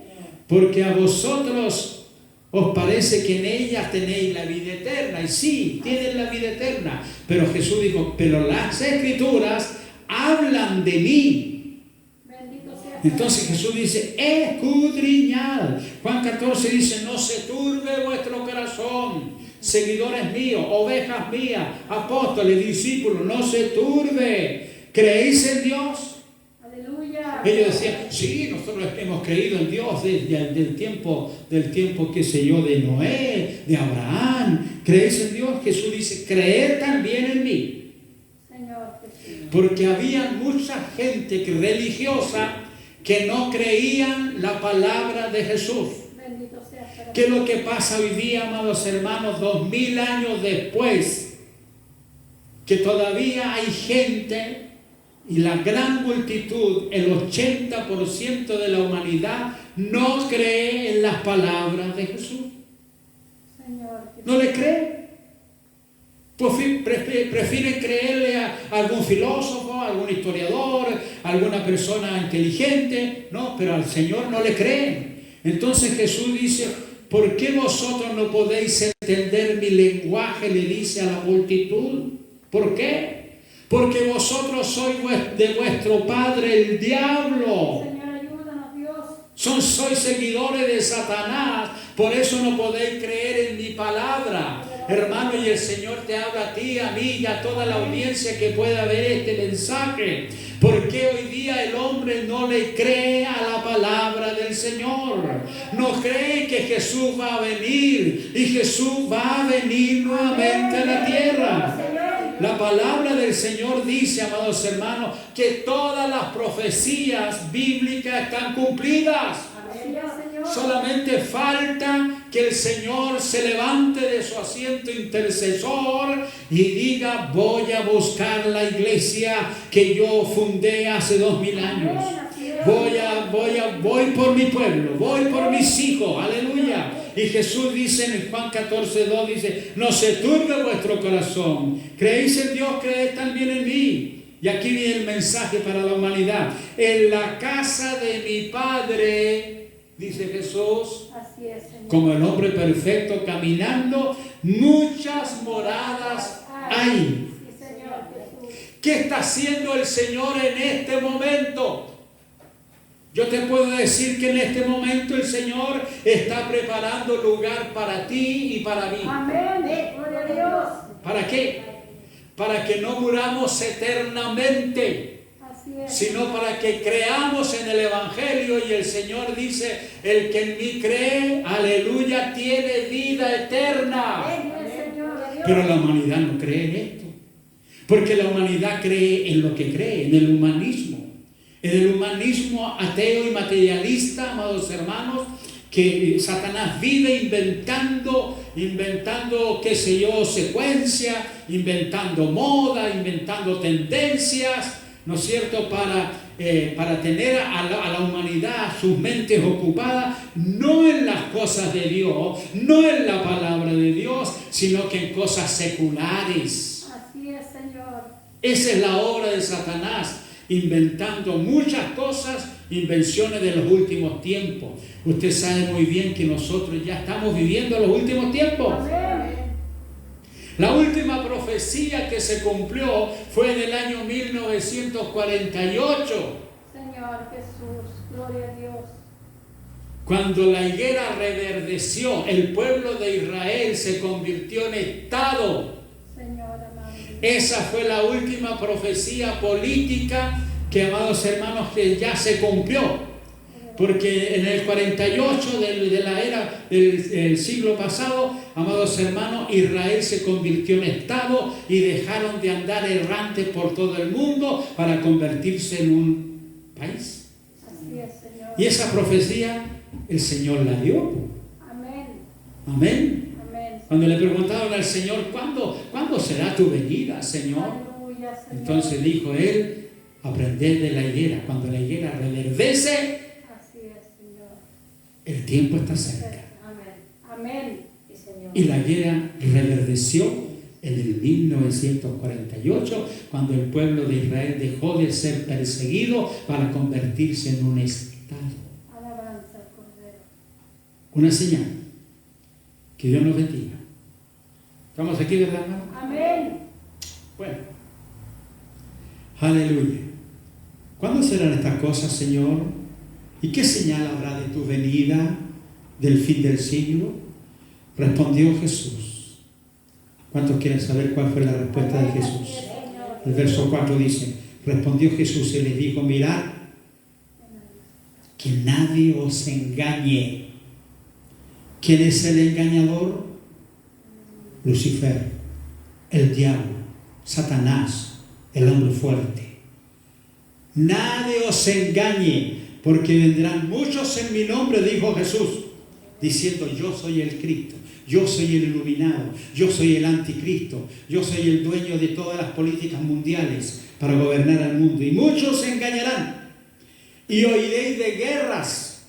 porque a vosotros os parece que en ellas tenéis la vida eterna. Y sí, tienen la vida eterna. Pero Jesús dijo: pero las Escrituras hablan de mí. Bendito sea. Entonces Jesús dice: escudriñad. Juan 14 dice: no se turbe vuestro corazón. Seguidores míos, ovejas mías, apóstoles, discípulos, no se turbe. ¿Creéis en Dios? Aleluya. Ellos decían, sí, nosotros hemos creído en Dios desde el tiempo, qué sé yo, de Noé, de Abraham. ¿Creéis en Dios? Jesús dice, creer también en mí. Señor Jesús. Porque había mucha gente religiosa que no creían la palabra de Jesús. Bendito sea. ¿Qué es lo que pasa hoy día, amados hermanos, 2000 años después? Que todavía hay gente, y la gran multitud, el 80% de la humanidad, no cree en las palabras de Jesús. Señor Jesús. ¿No le cree? Prefieren creerle a algún filósofo, a algún historiador, a alguna persona inteligente, no, pero al Señor no le creen. Entonces Jesús dice, ¿por qué vosotros no podéis entender mi lenguaje? Le dice a la multitud. ¿Por qué? Porque vosotros sois de vuestro padre el diablo. Señor, ayúdanos, Dios. Sois seguidores de Satanás, por eso no podéis creer en mi palabra. Hermano, y el Señor te habla a ti, a mí y a toda la audiencia que pueda ver este mensaje. ¿Por qué hoy día el hombre no le cree a la palabra del Señor? No cree que Jesús va a venir, y Jesús va a venir nuevamente a la tierra. La palabra del Señor dice, amados hermanos, que todas las profecías bíblicas están cumplidas. Solamente falta que el Señor se levante de su asiento intercesor y diga, voy a buscar la iglesia que yo fundé hace 2000 años. Voy por mi pueblo, voy por mis hijos, aleluya. Y Jesús dice en Juan 14:2, dice, no se turbe vuestro corazón, creéis en Dios, creed también en mí. Y aquí viene el mensaje para la humanidad. En la casa de mi Padre, dice Jesús, así es, Señor, como el hombre perfecto caminando, muchas moradas hay. Sí, Señor Jesús. ¿Qué está haciendo el Señor en este momento? Yo te puedo decir que en este momento el Señor está preparando lugar para ti y para mí. Amén. Gloria a Dios. ¿Para qué? Para que no muramos eternamente, Así es. sino para que creamos en el Evangelio. Y el Señor dice, el que en mí cree, aleluya, tiene vida eterna. Amén, Señor. Pero la humanidad no cree en esto, porque la humanidad cree en lo que cree, en el humanismo. En el humanismo ateo y materialista, amados hermanos, que Satanás vive inventando, qué sé yo, secuencia, inventando moda, inventando tendencias, ¿no es cierto?, para tener a la humanidad, sus mentes ocupadas, no en las cosas de Dios, no en la palabra de Dios, sino que en cosas seculares. Así es, Señor. Esa es la obra de Satanás, inventando muchas cosas, invenciones de los últimos tiempos. Usted sabe muy bien que nosotros ya estamos viviendo los últimos tiempos. Amén. La última profecía que se cumplió fue en el año 1948. Señor Jesús, gloria a Dios. Cuando la higuera reverdeció, el pueblo de Israel se convirtió en Estado. Señor amado. Esa fue la última profecía política que, amados hermanos, que ya se cumplió. Porque en el 48 de la era del siglo pasado, amados hermanos, Israel se convirtió en Estado y dejaron de andar errantes por todo el mundo para convertirse en un país. Así es, Señor. Y esa profecía el Señor la dio. Amén. Amén. Amén. Cuando le preguntaron al Señor, ¿cuándo será tu venida, Señor? Aleluya, Señor. Entonces dijo él, aprended de la higuera. Cuando la higuera reverdece, Así es, Señor. el tiempo está cerca. Amén. Amén. Sí, Señor. Y la higuera reverdeció en el 1948, cuando el pueblo de Israel dejó de ser perseguido para convertirse en un Estado. Alabanza al Cordero. Una señal. Que Dios nos bendiga. ¿Estamos aquí, verdad, hermano? Amén. Bueno. Aleluya. ¿Cuándo serán estas cosas, Señor? ¿Y qué señal habrá de tu venida, del fin del siglo? Respondió Jesús. ¿Cuántos quieren saber cuál fue la respuesta de Jesús? El verso 4 dice, respondió Jesús y les dijo, mirad que nadie os engañe. ¿Quién es el engañador? Lucifer, el diablo, Satanás, el hombre fuerte. Nadie os engañe, porque vendrán muchos en mi nombre, dijo Jesús, diciendo: yo soy el Cristo, yo soy el iluminado, yo soy el anticristo, yo soy el dueño de todas las políticas mundiales para gobernar al mundo. Y muchos se engañarán, y oiréis de guerras.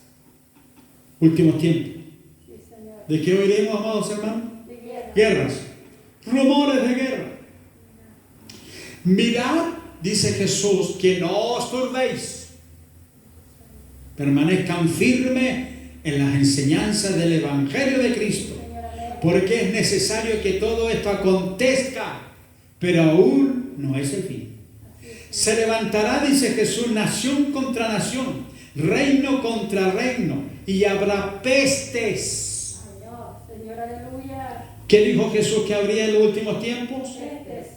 Últimos tiempos. ¿De qué oiremos, amados hermanos? Guerras, rumores de guerra. Mirad, dice Jesús, que no os turbéis, permanezcan firmes en las enseñanzas del Evangelio de Cristo, porque es necesario que todo esto acontezca, pero aún no es el fin. Se levantará, dice Jesús, nación contra nación, reino contra reino, y habrá pestes. Señor, aleluya. ¿Qué dijo Jesús que habría en los últimos tiempos?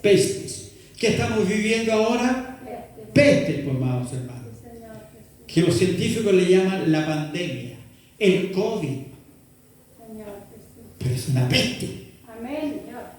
Pestes. ¿Qué estamos viviendo ahora? Pestes, pues, amados hermanos. Que los científicos le llaman la pandemia, el COVID. Pero es una peste.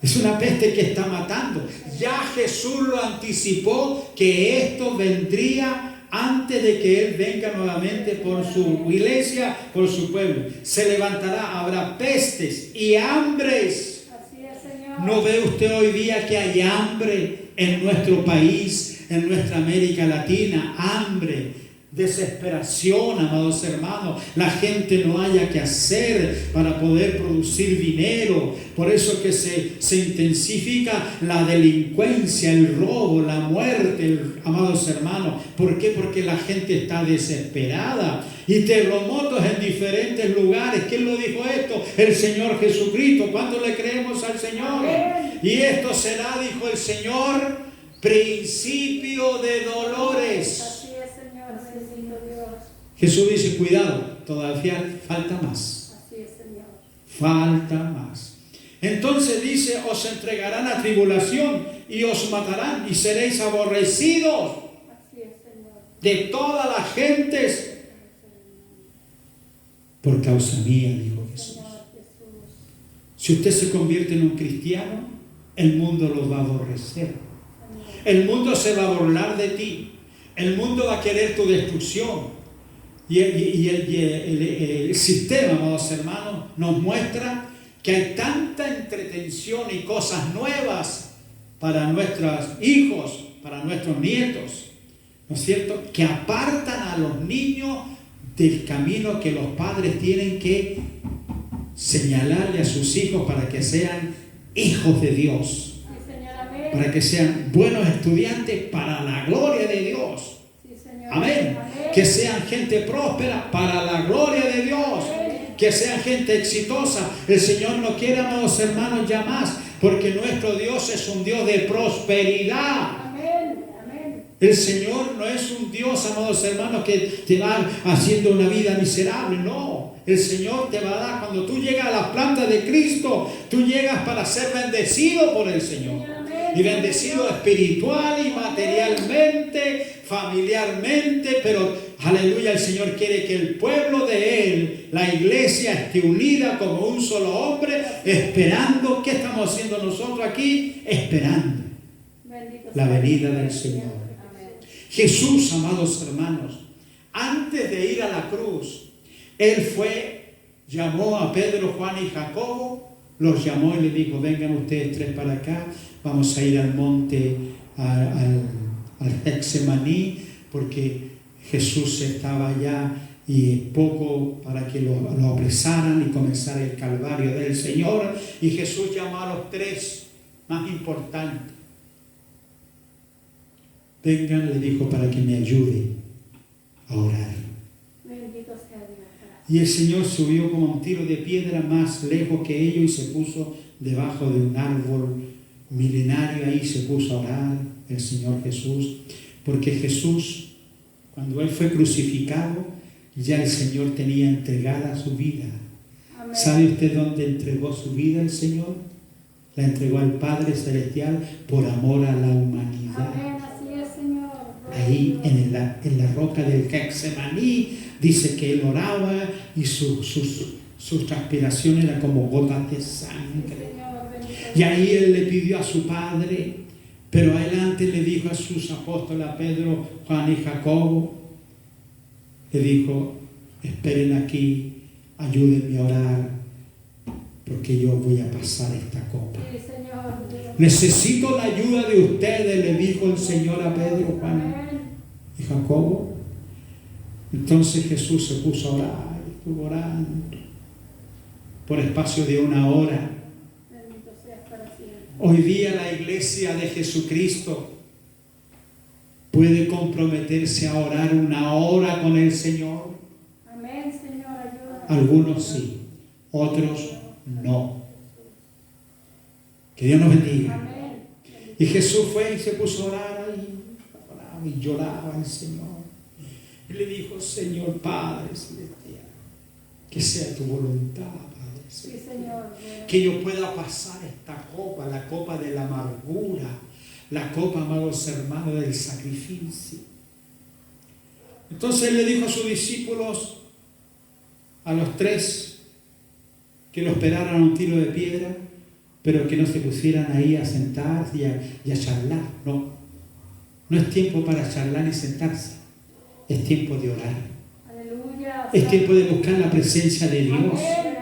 Es una peste que está matando. Ya Jesús lo anticipó, que esto vendría antes de que Él venga nuevamente por su iglesia, por su pueblo. Se levantará, habrá pestes y hambres. Así es, Señor. ¿No ve usted hoy día que hay hambre en nuestro país, en nuestra América Latina? Hambre, desesperación, amados hermanos. La gente no haya que hacer para poder producir dinero. Por eso que se intensifica la delincuencia, el robo, la muerte, amados hermanos. ¿Por qué? Porque la gente está desesperada. Y terremotos en diferentes lugares. ¿Quién lo dijo esto? El Señor Jesucristo. ¿Cuánto le creemos al Señor? Y esto será, dijo el Señor, principio de dolores. Jesús dice: cuidado, todavía falta más. Así es, Señor. Falta más. Entonces dice: os entregarán a tribulación y os matarán y seréis aborrecidos. Así es, Señor. De todas las gentes por causa mía, dijo Jesús. Si usted se convierte en un cristiano, el mundo lo va a aborrecer. El mundo se va a burlar de ti. El mundo va a querer tu destrucción. Y el sistema, amados hermanos, nos muestra que hay tanta entretención y cosas nuevas para nuestros hijos, para nuestros nietos, ¿no es cierto?, que apartan a los niños del camino que los padres tienen que señalarle a sus hijos para que sean hijos de Dios, para que sean buenos estudiantes para la gloria de Dios. Amén. Que sean gente próspera para la gloria de Dios. Que sean gente exitosa. El Señor no quiere, amados hermanos, ya más, porque nuestro Dios es un Dios de prosperidad. El Señor no es un Dios, amados hermanos, que te va haciendo una vida miserable. No. El Señor te va a dar, cuando tú llegas a la planta de Cristo, tú llegas para ser bendecido por el Señor. Y bendecido espiritual y materialmente, familiarmente, pero aleluya, el Señor quiere que el pueblo de Él, la iglesia, esté unida como un solo hombre, esperando. ¿Qué estamos haciendo nosotros aquí? Esperando la venida del Señor. Jesús, amados hermanos, antes de ir a la cruz, Él llamó a Pedro, Juan y Jacobo, los llamó y le dijo: vengan ustedes tres para acá, vamos a ir al monte, al Getsemaní, porque Jesús estaba allá y poco para que lo apresaran y comenzara el calvario del Señor. Y Jesús llamó a los tres más importantes. Vengan, le dijo, para que me ayuden a orar. Bendito sea Dios. Y el Señor subió como un tiro de piedra más lejos que ellos y se puso debajo de un árbol milenario. Ahí se puso a orar el Señor Jesús, porque Jesús, cuando Él fue crucificado, ya el Señor tenía entregada su vida. Amén. ¿Sabe usted dónde entregó su vida el Señor? La entregó al Padre Celestial por amor a la humanidad. Amén, así es, Señor. La ahí en la roca del Getsemaní, dice que él oraba y su transpiración era como gotas de sangre. Y ahí él le pidió a su padre, pero adelante le dijo a sus apóstoles, a Pedro, Juan y Jacobo, le dijo: esperen aquí, ayúdenme a orar, porque yo voy a pasar esta copa. Necesito la ayuda de ustedes, le dijo el Señor a Pedro, Juan y Jacobo. Entonces Jesús se puso a orar, estuvo orando por espacio de 1 hora. Hoy día la iglesia de Jesucristo puede comprometerse a orar 1 hora con el Señor. Amén, Señor, ayúdanos. Algunos sí, otros no. Que Dios nos bendiga. Amén. Y Jesús fue y se puso a orar ahí, oraba y lloraba al Señor. Y le dijo: Señor Padre Celestial, que sea tu voluntad, Padre Sí, Celestial. Señor. Que yo pueda pasar esta copa, la copa de la amargura, la copa, amados hermanos, del sacrificio. Entonces él le dijo a sus discípulos, a los 3, que lo esperaran a un tiro de piedra, pero que no se pusieran ahí a sentarse y a charlar. No, no es tiempo para charlar y sentarse, es tiempo de orar. Aleluya. Es tiempo de buscar la presencia de Dios. Amén.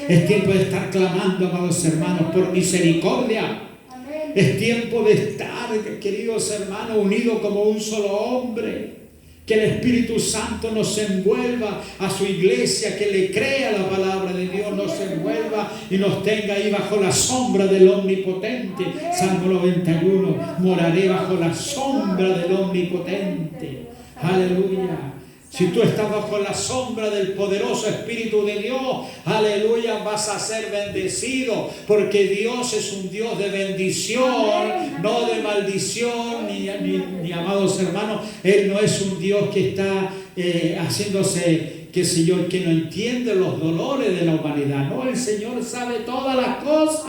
Es tiempo de estar clamando, amados hermanos, por misericordia. Amén. Es tiempo de estar, queridos hermanos, unidos como un solo hombre. Que el Espíritu Santo nos envuelva a su iglesia, que le crea la palabra de Dios, nos envuelva y nos tenga ahí bajo la sombra del Omnipotente. Salmo 91, moraré bajo la sombra del Omnipotente. Aleluya. Si tú estás bajo la sombra del poderoso Espíritu de Dios, aleluya, vas a ser bendecido, porque Dios es un Dios de bendición, no de maldición, ni amados hermanos, Él no es un Dios que está haciéndose, qué sé yo, que no entiende los dolores de la humanidad. No, el Señor sabe todas las cosas.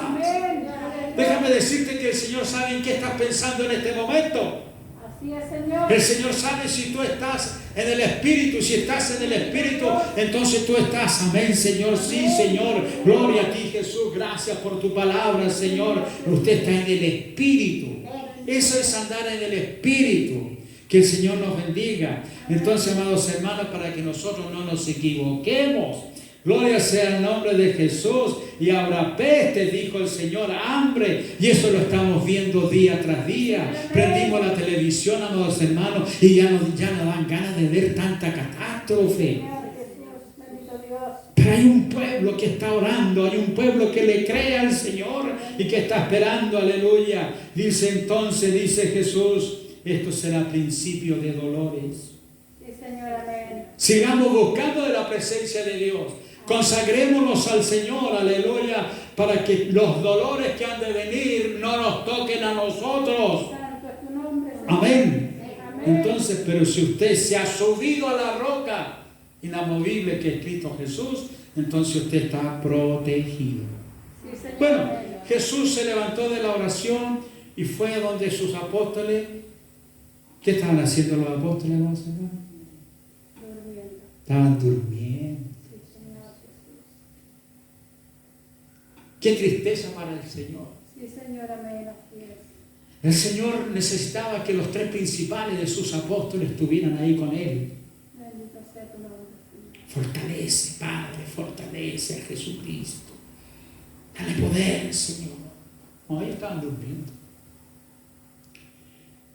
Déjame decirte que el Señor sabe en qué estás pensando en este momento. Así es, Señor. El Señor sabe si tú estás en el Espíritu. Si estás en el Espíritu, entonces tú estás. Amén, Señor. Sí, Señor. Gloria a ti, Jesús. Gracias por tu palabra, Señor. Usted está en el Espíritu. Eso es andar en el Espíritu. Que el Señor nos bendiga. Entonces, amados hermanos, para que nosotros no nos equivoquemos, gloria sea el nombre de Jesús. Y habrá peste, dijo el Señor, hambre. Y eso lo estamos viendo día tras día. Prendimos la televisión, amados hermanos, y ya no dan ganas de ver tanta catástrofe. Pero hay un pueblo que está orando, hay un pueblo que le cree al Señor y que está esperando, aleluya. Dice entonces, dice Jesús, esto será principio de dolores. Sí, Señor, amén. Sigamos buscando de la presencia de Dios. Consagrémonos al Señor, aleluya, para que los dolores que han de venir no nos toquen a nosotros. Santo es tu nombre, Señor. Amén. Amén. Entonces, pero si usted se ha subido a la roca inamovible que es Cristo Jesús, entonces usted está protegido. Sí, Señor. Bueno, Amén. Jesús se levantó de la oración y fue a donde sus apóstoles. ¿Qué estaban haciendo los apóstoles? Durmiendo. Estaban durmiendo. Sí, Señor Jesús. Qué tristeza para el Señor. Sí, Señor, amén. Así es. El Señor necesitaba que los 3 principales de sus apóstoles estuvieran ahí con Él. Bendito sea tu nombre, Señor. Fortalece, Padre, fortalece a Jesucristo. Dale poder, Señor. No, ellos estaban durmiendo.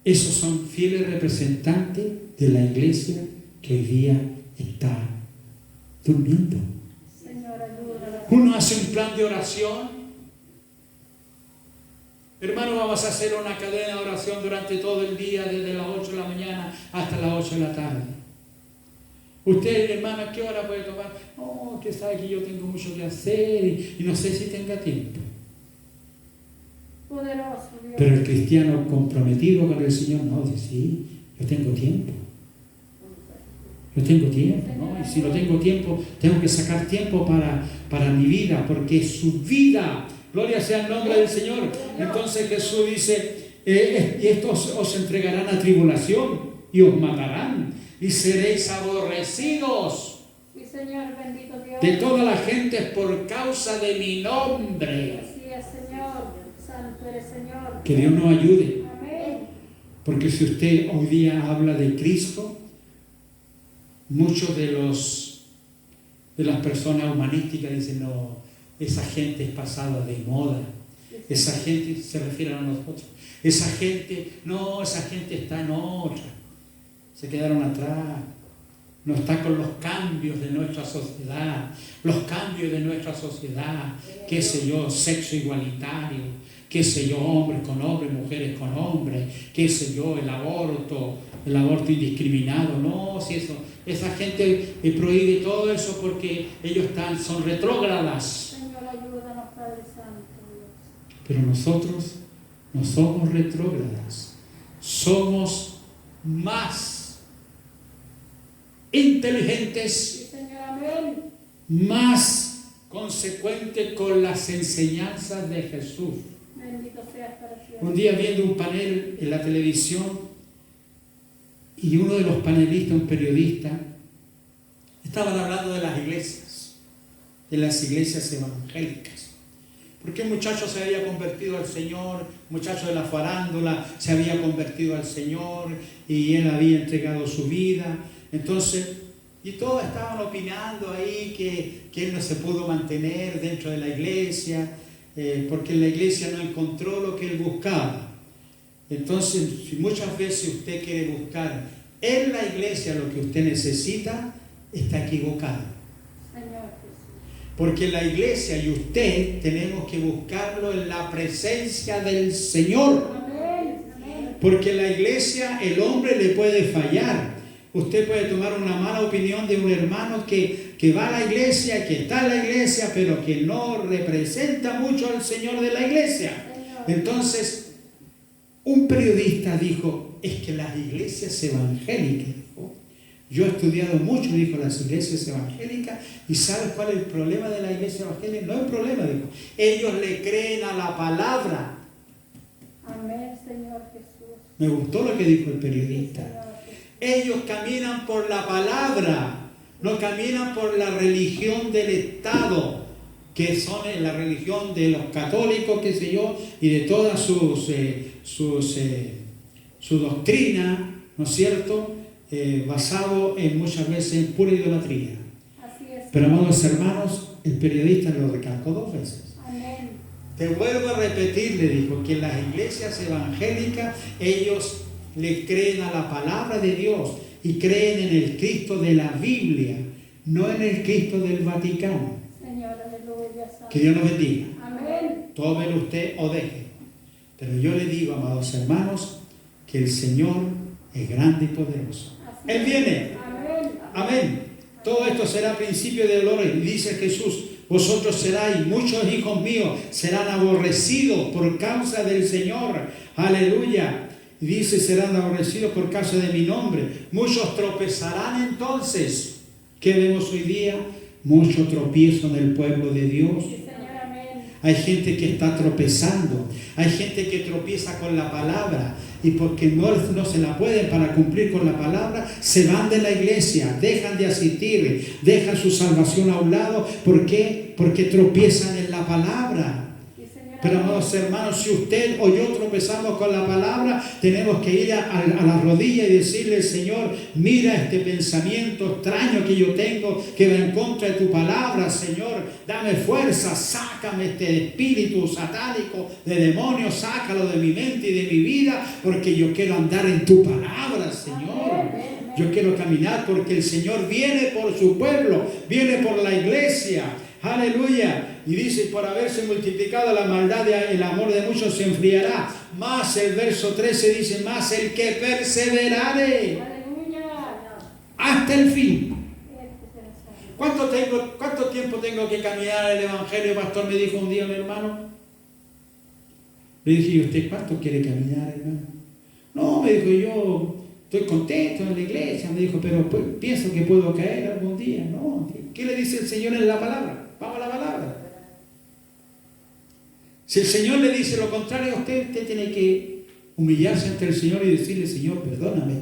Esos son fieles representantes de la iglesia que hoy día está durmiendo. Señor, ayúdanos. Uno hace un plan de oración. Hermano, vamos a hacer una cadena de oración durante todo el día, desde las 8 de la mañana hasta las 8 de la tarde. Usted, hermano, ¿a qué hora puede tomar? No, que sabe que yo tengo mucho que hacer y no sé si tenga tiempo. Poderoso Dios. Pero el cristiano comprometido con el Señor, no, dice, sí, yo tengo tiempo. Yo tengo tiempo, ¿no? Y si no tengo tiempo, tengo que sacar tiempo para mi vida, porque es su vida. Gloria sea el nombre del Señor. Entonces Jesús dice, y estos os entregarán a tribulación. y os matarán y seréis aborrecidos Sí, Señor, bendito Dios. de toda la gente por causa de mi nombre. Así es, Señor. Santo eres, Señor. Que Dios nos ayude. Amén. Porque si usted hoy día habla de Cristo, muchos de las personas humanísticas dicen, no, esa gente es pasada de moda. Esa gente se refiere a nosotros. Esa gente, no, esa gente está en otra. Se quedaron atrás. No está con los cambios de nuestra sociedad. Los cambios de nuestra sociedad. Qué sé yo, sexo igualitario. Qué sé yo, hombres con hombres, mujeres con hombres. Qué sé yo, el aborto indiscriminado. No, si eso, esa gente prohíbe todo eso porque ellos son retrógradas. Señor, ayúdanos, Padre Santo. Pero nosotros no somos retrógradas, somos más inteligentes, Sí, Señor, amén. más consecuentes con las enseñanzas de Jesús. Bendito seas para siempre. Un día viendo un panel en la televisión y uno de los panelistas, un periodista, estaban hablando de las iglesias evangélicas. Porque un muchacho se había convertido al Señor, un muchacho de la farándula se había convertido al Señor y él había entregado su vida. Entonces, y todos estaban opinando ahí que él no se pudo mantener dentro de la iglesia, porque en la iglesia no encontró lo que él buscaba. Entonces, si muchas veces usted quiere buscar en la iglesia lo que usted necesita, está equivocado. Porque la iglesia y usted tenemos que buscarlo en la presencia del Señor. Porque en la iglesia el hombre le puede fallar. Usted puede tomar una mala opinión de un hermano que va a la iglesia, que está en la iglesia, pero que no representa mucho al Señor de la iglesia. Entonces, un periodista dijo, es que las iglesias evangélicas, yo he estudiado mucho, dijo, las iglesias evangélicas, y ¿sabes cuál es el problema de la iglesia evangélica? No hay problema, dijo. Ellos le creen a la palabra. Amén, Señor Jesús. Me gustó lo que dijo el periodista. Ellos caminan por la palabra, no caminan por la religión del Estado, que son la religión de los católicos, qué sé yo, y de toda su doctrina, ¿no es cierto?, basado en muchas veces en pura idolatría. Así es. Pero, amados hermanos, el periodista lo recalcó 2 veces. Amén. Te vuelvo a repetir, le dijo, que en las iglesias evangélicas ellos le creen a la palabra de Dios y creen en el Cristo de la Biblia, no en el Cristo del Vaticano. Señor, aleluya, santo. Que Dios nos bendiga. Amén. Tómelo usted o deje. Pero yo le digo, amados hermanos, que el Señor es grande y poderoso. Él viene. Amén. Amén. Todo esto será principio de dolor. Y dice Jesús, vosotros seráis, muchos hijos míos serán aborrecidos por causa del Señor. Aleluya. Y dice, serán aborrecidos por causa de mi nombre. Muchos tropezarán entonces. ¿Qué vemos hoy día? Mucho tropiezo en el pueblo de Dios. Sí, Señor, amén. Hay gente que está tropezando. Hay gente que tropieza con la palabra. Y porque no se la pueden para cumplir con la palabra, se van de la iglesia, dejan de asistir, dejan su salvación a un lado. ¿Por qué? Porque tropiezan en la palabra. Pero, amados hermanos, si usted o yo tropezamos con la palabra, tenemos que ir a la rodilla y decirle, Señor, mira este pensamiento extraño que yo tengo, que va en contra de tu palabra, Señor, dame fuerza, sácame este espíritu satánico de demonio, sácalo de mi mente y de mi vida, porque yo quiero andar en tu palabra, Señor. Yo quiero caminar porque el Señor viene por su pueblo, viene por la iglesia. Aleluya. Y dice, por haberse multiplicado la maldad, el amor de muchos se enfriará. Más el verso 13 dice, más el que perseverare. Aleluya. Hasta el fin. ¿Cuánto tiempo tengo que caminar el evangelio, pastor? Me dijo un día un hermano. Le dije, ¿y usted cuánto quiere caminar, hermano? No, me dijo, yo estoy contento en la iglesia. Me dijo, pero pues, pienso que puedo caer algún día. No, ¿qué le dice el Señor en la palabra? Vamos a la palabra. Si el Señor le dice lo contrario a usted, usted tiene que humillarse ante el Señor y decirle, Señor, perdóname,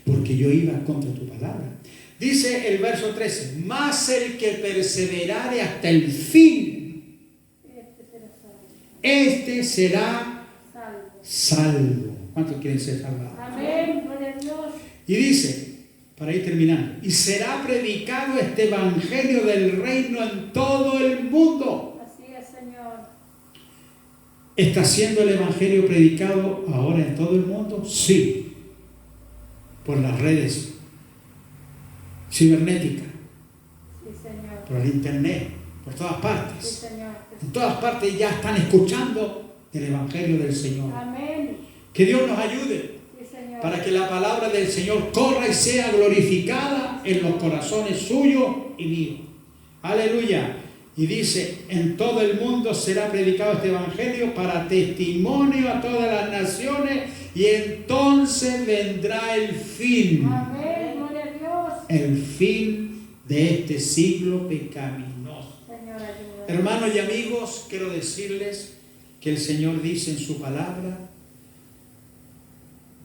porque yo iba contra tu palabra. Dice el verso 13, mas el que perseverare hasta el fin, este será salvo. ¿Cuántos quieren ser salvados? Amén, gloria a Dios. Y dice, para ir terminando, y será predicado este evangelio del reino en todo el mundo. Así es, Señor. ¿Está siendo el evangelio predicado ahora en todo el mundo? Sí, por las redes cibernéticas, Sí, Señor. por el internet, por todas Sí, partes. Señor. En todas partes ya están escuchando el evangelio del Señor. Amén. Que Dios nos ayude Sí, Señor. para que la palabra del Señor corra y sea glorificada en los corazones suyos y míos. Aleluya. Y dice, en todo el mundo será predicado este evangelio para testimonio a todas las naciones, y entonces vendrá el fin. Amén, gloria a Dios. El fin de este siglo pecaminoso. Señor, ayuda. Hermanos y amigos, quiero decirles que el Señor dice en su palabra,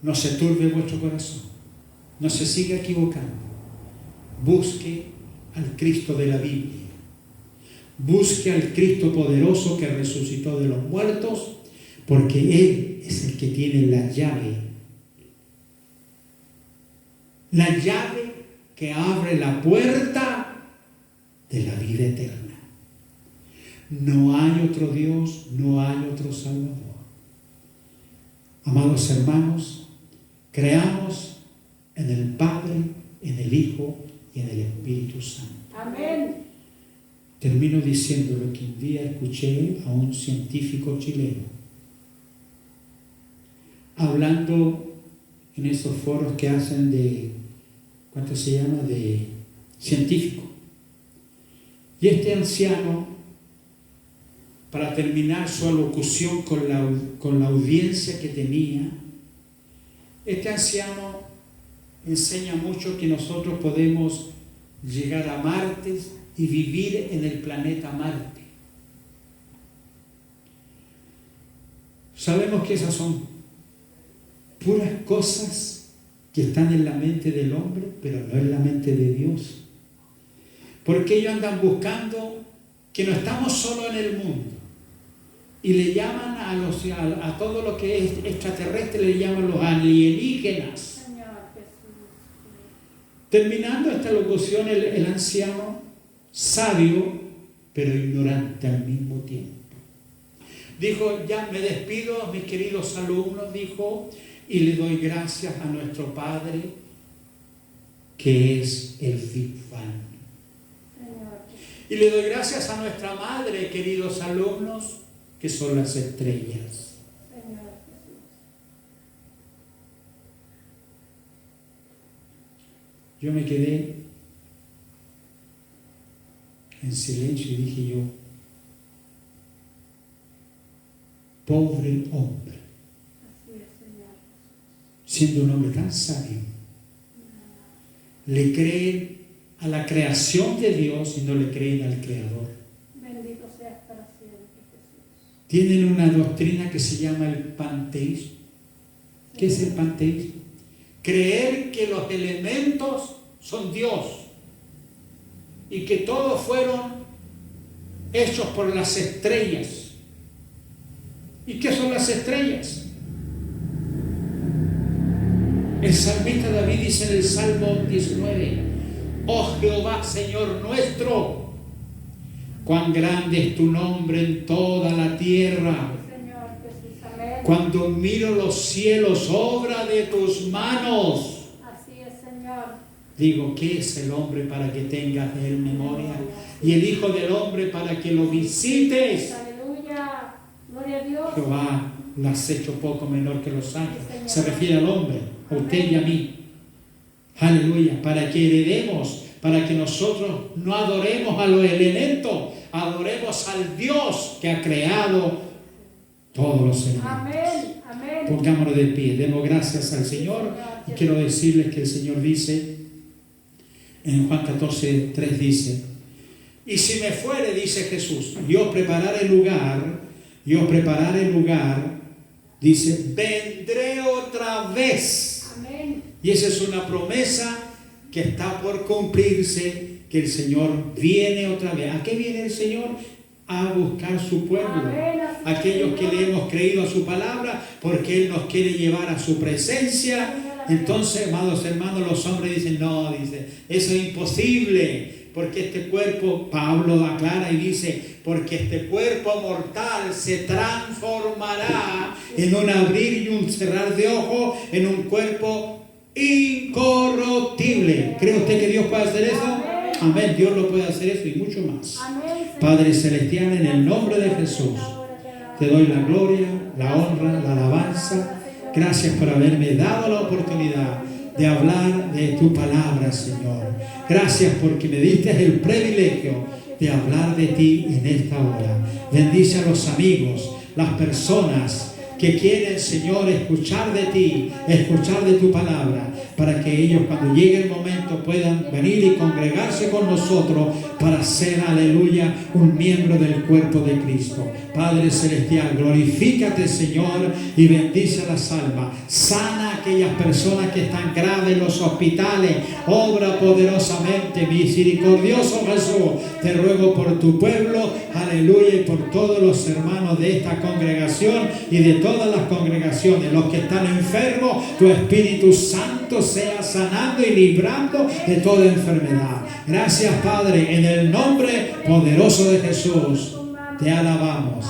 no se turbe vuestro corazón, no se siga equivocando, busque al Cristo de la Biblia, busque al Cristo poderoso que resucitó de los muertos, porque Él es el que tiene la llave que abre la puerta de la vida eterna. No hay otro Dios, no hay otro Salvador. Amados hermanos, creamos en el Padre, en el Hijo y en el Espíritu Santo. Amén. Termino diciendo lo que un día escuché a un científico chileno, hablando en esos foros que hacen de, ¿cuánto se llama?, de científico. Y este anciano, para terminar su alocución con la audiencia que tenía, este anciano enseña mucho que nosotros podemos llegar a Marte y vivir en el planeta Marte. Sabemos que esas son puras cosas que están en la mente del hombre, pero no en la mente de Dios. Porque ellos andan buscando que no estamos solo en el mundo. Y le llaman a todo lo que es extraterrestre, le llaman los alienígenas. Señor Jesús. Terminando esta locución, el anciano, sabio, pero ignorante al mismo tiempo, dijo, ya me despido, mis queridos alumnos, dijo, y le doy gracias a nuestro Padre, que es el Big Bang. Señor. Y le doy gracias a nuestra Madre, queridos alumnos, que son las estrellas. Señor Jesús. Yo me quedé en silencio y dije yo, pobre hombre, Así es, Señor. siendo un hombre tan sabio, le creen a la creación de Dios y no le creen al Creador. Bendito seas para siempre, Jesús. Tienen una doctrina que se llama el panteísmo. ¿Qué es el panteísmo? Creer que los elementos son Dios y que todos fueron hechos por las estrellas. ¿Y qué son las estrellas? El salmista David dice en el Salmo 19, oh Jehová, Señor nuestro, cuán grande es tu nombre en toda la tierra. Señor Jesús, amén. Cuando miro los cielos, obra de tus manos, Así es, Señor. digo, ¿qué es el hombre para que tengas de él memoria? Y el Hijo del Hombre para que lo visites. Aleluya. Gloria a Dios. Jehová lo has hecho poco menor que los ángeles. Se refiere al hombre, a usted y a mí. Aleluya. Para que heredemos, para que nosotros no adoremos a los elementos, adoremos al Dios que ha creado todos los elementos. Amén. Amén. Pongámonos de pie, demos gracias al Señor. Y quiero decirles que el Señor dice, en Juan 14:3 dice, y si me fuere, dice Jesús, yo prepararé lugar Dice, vendré otra vez. Amén. Y esa es una promesa que está por cumplirse, que el Señor viene otra vez. ¿A qué viene el Señor? A buscar su pueblo. Amén. Aquellos que le hemos creído a su palabra, porque Él nos quiere llevar a su presencia. Entonces, amados hermanos, los hombres dicen, no, dice, eso es imposible, porque este cuerpo, Pablo aclara y dice, porque este cuerpo mortal se transformará en un abrir y un cerrar de ojos, en un cuerpo incorruptible. ¿Cree usted que Dios puede hacer eso? Amén, Dios lo puede hacer eso y mucho más. Padre Celestial, en el nombre de Jesús, te doy la gloria, la honra, la alabanza. Gracias por haberme dado la oportunidad de hablar de tu palabra, Señor. Gracias porque me diste el privilegio de hablar de ti en esta hora. Bendice a los amigos, las personas que quieren, Señor, escuchar de ti, escuchar de tu palabra, para que ellos cuando llegue el momento puedan venir y congregarse con nosotros para ser, aleluya, un miembro del cuerpo de Cristo. Padre Celestial, glorifícate, Señor, y bendice a las almas. Sana a aquellas personas que están graves en los hospitales. Obra poderosamente, misericordioso Jesús. Te ruego por tu pueblo, aleluya, y por todos los hermanos de esta congregación y de todas las congregaciones. Los que están enfermos, tu Espíritu Santo sea sanando y librando de toda enfermedad. Gracias, Padre, en el nombre poderoso de Jesús. Te alabamos.